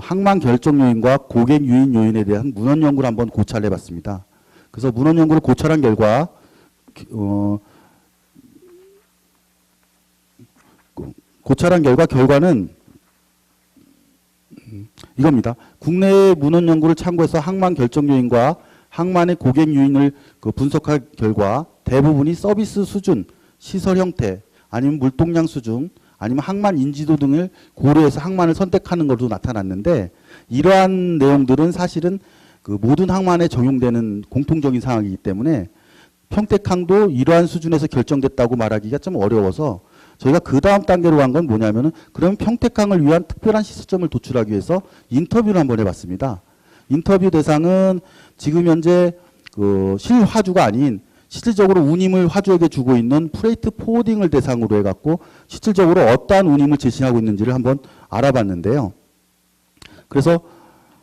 [SPEAKER 9] 항만 결정 요인과 고객 유인 요인에 대한 문헌 연구를 한번 고찰해 봤습니다. 그래서 문헌 연구를 고찰한 결과 결과는 이겁니다. 국내의 문헌 연구를 참고해서 항만 결정 요인과 항만의 고객 유인을 분석한 결과 대부분이 서비스 수준, 시설 형태, 아니면 물동량 수준, 아니면 항만 인지도 등을 고려해서 항만을 선택하는 것으로 나타났는데, 이러한 내용들은 사실은 그 모든 항만에 적용되는 공통적인 상황이기 때문에 평택항도 이러한 수준에서 결정됐다고 말하기가 좀 어려워서 저희가 그 다음 단계로 간 건 뭐냐면은 그럼 평택항을 위한 특별한 시스템을 도출하기 위해서 인터뷰를 한번 해봤습니다. 인터뷰 대상은 지금 현재 그 실화주가 아닌 실질적으로 운임을 화주에게 주고 있는 프레이트 포워딩을 대상으로 해갖고 실질적으로 어떠한 운임을 제시하고 있는지를 한번 알아봤는데요. 그래서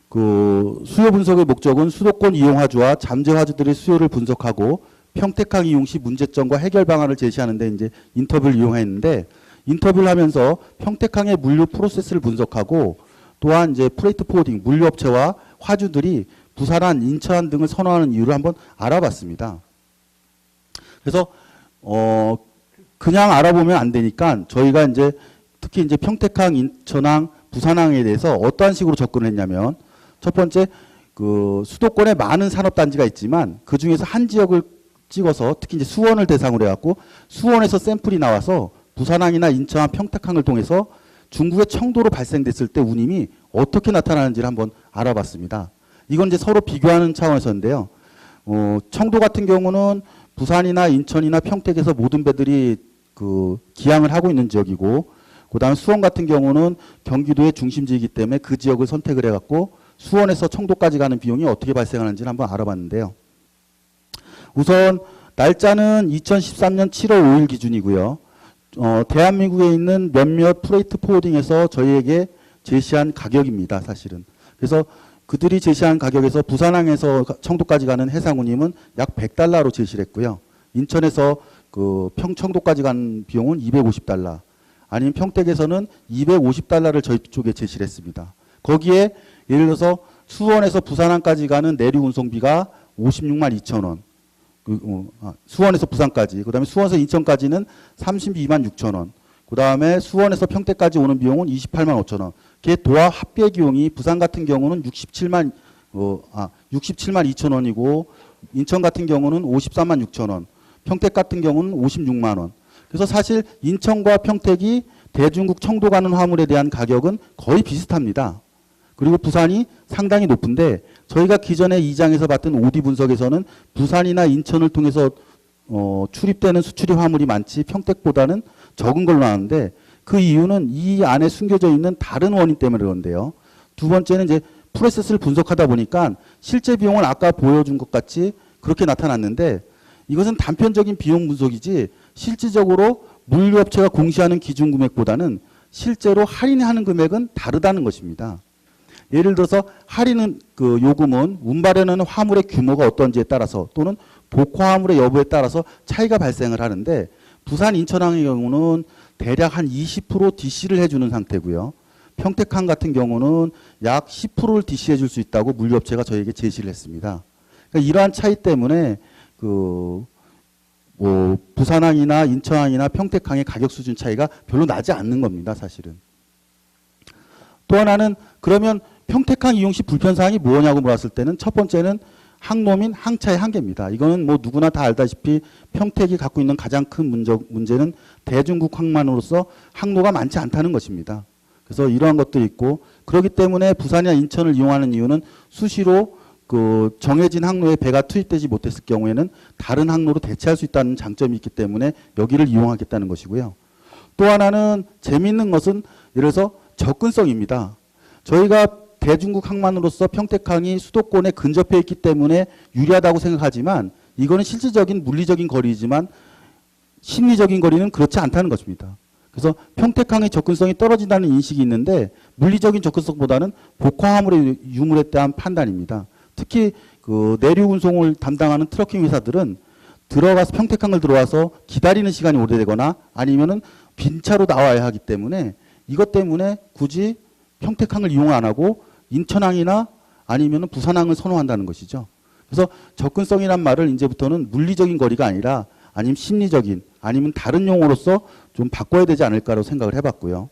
[SPEAKER 9] 그 수요 분석의 목적은 수도권 이용 화주와 잠재 화주들의 수요를 분석하고 평택항 이용 시 문제점과 해결 방안을 제시하는 데 이제 인터뷰를 이용했는데, 인터뷰를 하면서 평택항의 물류 프로세스를 분석하고 또한 이제 프레이트 포워딩 물류업체와 화주들이 부산항, 인천항 등을 선호하는 이유를 한번 알아봤습니다. 그래서 그냥 알아보면 안 되니까 저희가 이제 특히 이제 평택항, 인천항, 부산항에 대해서 어떠한 식으로 접근을 했냐면, 첫 번째 그 수도권에 많은 산업단지가 있지만 그 중에서 한 지역을 찍어서 특히 이제 수원을 대상으로 해갖고 수원에서 샘플이 나와서 부산항이나 인천항, 평택항을 통해서 중국의 청도로 발생됐을 때 운임이 어떻게 나타나는지를 한번 알아봤습니다. 이건 이제 서로 비교하는 차원에서인데요. 청도 같은 경우는 부산이나 인천이나 평택에서 모든 배들이 그 기항을 하고 있는 지역이고, 그다음 수원 같은 경우는 경기도의 중심지이기 때문에 그 지역을 선택을 해갖고 수원에서 청도까지 가는 비용이 어떻게 발생하는지를 한번 알아봤는데요. 우선 날짜는 2013년 7월 5일 기준이고요. 대한민국에 있는 몇몇 프레이트 포워딩에서 저희에게 제시한 가격입니다, 사실은. 그래서 그들이 제시한 가격에서 부산항에서 청도까지 가는 해상 운임은 약 $100로 제시를 했고요. 인천에서 그 청도까지 가는 비용은 $250, 아니면 평택에서는 $250를 저희 쪽에 제시를 했습니다. 거기에 예를 들어서 수원에서 부산항까지 가는 내륙 운송비가 56만 2천 원. 수원에서 부산까지. 그 다음에 수원에서 인천까지는 32만 6천 원. 그 다음에 수원에서 평택까지 오는 비용은 28만 5천 원. 그게 도합 합계 비용이 부산 같은 경우는 67만 2천 원이고, 인천 같은 경우는 53만 6천 원. 평택 같은 경우는 56만 원. 그래서 사실 인천과 평택이 대중국 청도 가는 화물에 대한 가격은 거의 비슷합니다. 그리고 부산이 상당히 높은데, 저희가 기존에 2장에서 봤던 OD 분석에서는 부산이나 인천을 통해서 출입되는 수출입 화물이 많지 평택보다는 적은 걸로 나왔는데, 그 이유는 이 안에 숨겨져 있는 다른 원인 때문에 그런데요. 두 번째는 이제 프로세스를 분석하다 보니까 실제 비용은 아까 보여준 것 같이 그렇게 나타났는데, 이것은 단편적인 비용 분석이지 실질적으로 물류업체가 공시하는 기준 금액보다는 실제로 할인하는 금액은 다르다는 것입니다. 예를 들어서 할인은 그 요금은 운반하는 화물의 규모가 어떤지에 따라서 또는 복화 화물의 여부에 따라서 차이가 발생을 하는데, 부산 인천항의 경우는 대략 한 20% DC를 해주는 상태고요. 평택항 같은 경우는 약 10%를 DC해 줄 수 있다고 물류업체가 저희에게 제시를 했습니다. 그러니까 이러한 차이 때문에 부산항이나 인천항이나 평택항의 가격 수준 차이가 별로 나지 않는 겁니다, 사실은. 또 하나는 그러면 평택항 이용 시 불편사항이 뭐냐고 물었을 때는 첫 번째는 항로 및 항차의 한계입니다. 이거는 뭐 누구나 다 알다시피 평택이 갖고 있는 가장 큰 문제는 대중국 항만으로서 항로가 많지 않다는 것입니다. 그래서 이러한 것들이 있고, 그렇기 때문에 부산이나 인천을 이용하는 이유는 수시로 그 정해진 항로에 배가 투입되지 못했을 경우에는 다른 항로로 대체할 수 있다는 장점이 있기 때문에 여기를 이용하겠다는 것이고요. 또 하나는 재미있는 것은 예를 들어서 접근성입니다. 저희가 대중국 항만으로서 평택항이 수도권에 근접해 있기 때문에 유리하다고 생각하지만, 이거는 실질적인 물리적인 거리이지만 심리적인 거리는 그렇지 않다는 것입니다. 그래서 평택항의 접근성이 떨어진다는 인식이 있는데, 물리적인 접근성보다는 복화 화물의 유물에 대한 판단입니다. 특히 그 내륙 운송을 담당하는 트러킹 회사들은 들어가서 평택항을 들어와서 기다리는 시간이 오래되거나 아니면은 빈차로 나와야 하기 때문에 이것 때문에 굳이 평택항을 이용 안 하고 인천항이나 아니면은 부산항을 선호한다는 것이죠. 그래서 접근성이란 말을 이제부터는 물리적인 거리가 아니라 아니면 심리적인 아니면 다른 용어로서 좀 바꿔야 되지 않을까라고 생각을 해봤고요.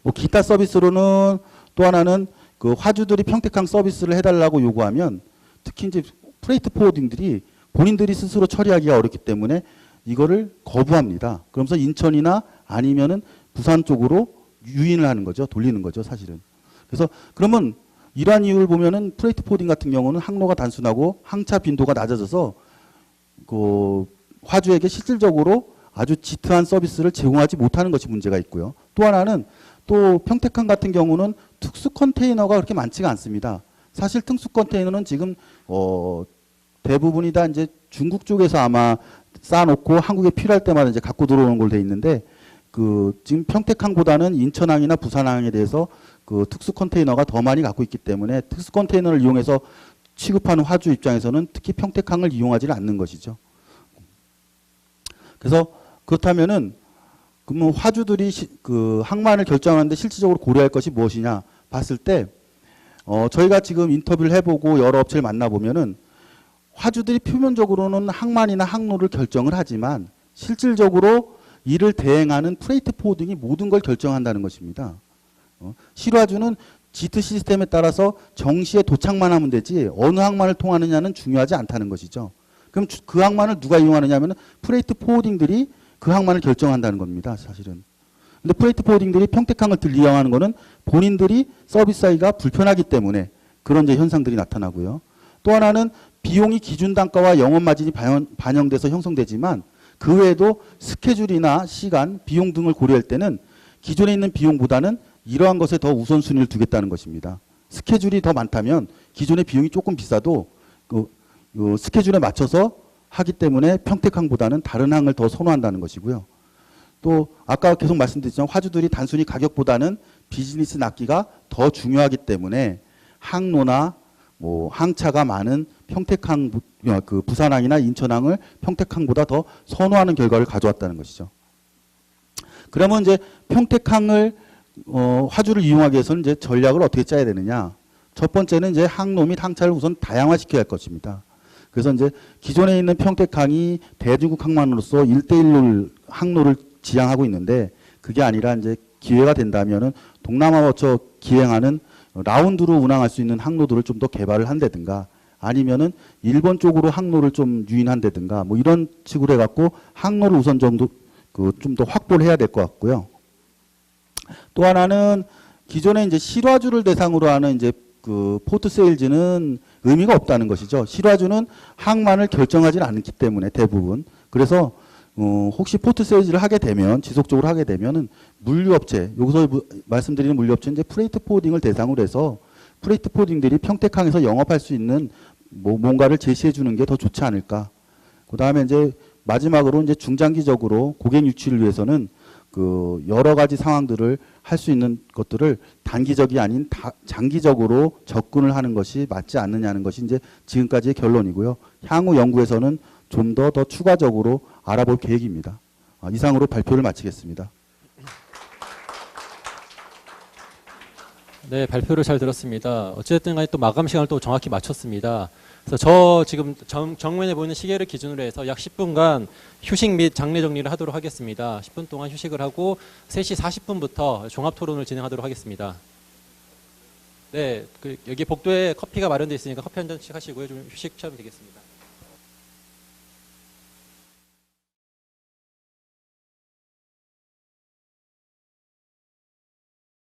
[SPEAKER 9] 뭐 기타 서비스로는 또 하나는 그 화주들이 평택항 서비스를 해달라고 요구하면 특히 이제 프레이트 포워딩들이 본인들이 스스로 처리하기가 어렵기 때문에 이거를 거부합니다. 그러면서 인천이나 아니면은 부산 쪽으로 유인을 하는 거죠. 돌리는 거죠, 사실은. 그래서 그러면 이러한 이유를 보면은 프레이트 포워딩 같은 경우는 항로가 단순하고 항차 빈도가 낮아져서 그 화주에게 실질적으로 아주 지트한 서비스를 제공하지 못하는 것이 문제가 있고요. 또 하나는 또 평택항 같은 경우는 특수 컨테이너가 그렇게 많지가 않습니다. 사실 특수 컨테이너는 지금 대부분이 다 이제 중국 쪽에서 아마 쌓아놓고 한국에 필요할 때마다 이제 갖고 들어오는 걸로 돼 있는데 그 지금 평택항보다는 인천항이나 부산항에 대해서 그 특수 컨테이너가 더 많이 갖고 있기 때문에 특수 컨테이너를 이용해서 취급하는 화주 입장에서는 특히 평택항을 이용하지는 않는 것이죠. 그래서 그렇다면은 그러면 화주들이 그 항만을 결정하는데 실질적으로 고려할 것이 무엇이냐 봤을 때 저희가 지금 인터뷰를 해보고 여러 업체를 만나보면은 화주들이 표면적으로는 항만이나 항로를 결정을 하지만 실질적으로 이를 대행하는 프레이트 포워딩이 모든 걸 결정한다는 것입니다. 실화주는 지트 시스템에 따라서 정시에 도착만 하면 되지 어느 항만을 통하느냐는 중요하지 않다는 것이죠. 그럼 그 항만을 누가 이용하느냐 하면 프레이트 포워딩들이 그 항만을 결정한다는 겁니다. 사실은. 근데 프레이트 포워딩들이 평택항을 이용하는 거는 본인들이 서비스하기가 불편하기 때문에 그런 이제 현상들이 나타나고요. 또 하나는 비용이 기준 단가와 영업 마진이 반영돼서 형성되지만 그 외에도 스케줄이나 시간, 비용 등을 고려할 때는 기존에 있는 비용보다는 이러한 것에 더 우선순위를 두겠다는 것입니다. 스케줄이 더 많다면 기존의 비용이 조금 비싸도 그 스케줄에 맞춰서 하기 때문에 평택항보다는 다른 항을 더 선호한다는 것이고요. 또 아까 계속 말씀드렸지만 화주들이 단순히 가격보다는 비즈니스 낳기가 더 중요하기 때문에 항로나 뭐 항차가 많은 평택항, 그 부산항이나 인천항을 평택항보다 더 선호하는 결과를 가져왔다는 것이죠. 그러면 이제 평택항을 화주를 이용하기 위해서는 이제 전략을 어떻게 짜야 되느냐? 첫 번째는 이제 항로 및 항차를 우선 다양화시켜야 할 것입니다. 그래서 이제 기존에 있는 평택항이 대중국 항만으로서 1대1로 항로를 지향하고 있는데 그게 아니라 이제 기회가 된다면은 동남아 거쳐 기행하는 라운드로 운항할 수 있는 항로들을 좀 더 개발을 한다든가 아니면은 일본 쪽으로 항로를 좀 유인한다든가 뭐 이런 식으로 해갖고 항로를 우선 좀 더 확보를 해야 될 것 같고요. 또 하나는 기존에 이제 실화주를 대상으로 하는 이제 그 포트 세일즈는 의미가 없다는 것이죠. 실화주는 항만을 결정하지는 않기 때문에 대부분. 그래서 혹시 포트 세일즈를 하게 되면 지속적으로 하게 되면은 물류업체 여기서 말씀드리는 물류업체는 이제 프레이트 포워딩을 대상으로 해서 프레이트 포워딩들이 평택항에서 영업할 수 있는 뭐 뭔가를 제시해 주는 게 더 좋지 않을까. 그다음에 이제 마지막으로 이제 중장기적으로 고객 유치를 위해서는 그 여러 가지 상황들을 할 수 있는 것들을 단기적이 아닌 장기적으로 접근을 하는 것이 맞지 않느냐는 것이 이제 지금까지의 결론이고요. 향후 연구에서는 좀 더 추가적으로 알아볼 계획입니다. 이상으로 발표를 마치겠습니다.
[SPEAKER 1] 네, 발표를 잘 들었습니다. 어쨌든 간에 또 마감 시간을 또 정확히 맞췄습니다. 그래서 저 지금 정면에 보이는 시계를 기준으로 해서 약 10분간 휴식 및 장례 정리를 하도록 하겠습니다. 10분 동안 휴식을 하고 3시 40분부터 종합 토론을 진행하도록 하겠습니다. 네, 여기 복도에 커피가 마련되어 있으니까 커피 한 잔씩 하시고요. 좀 휴식 취하면 되겠습니다.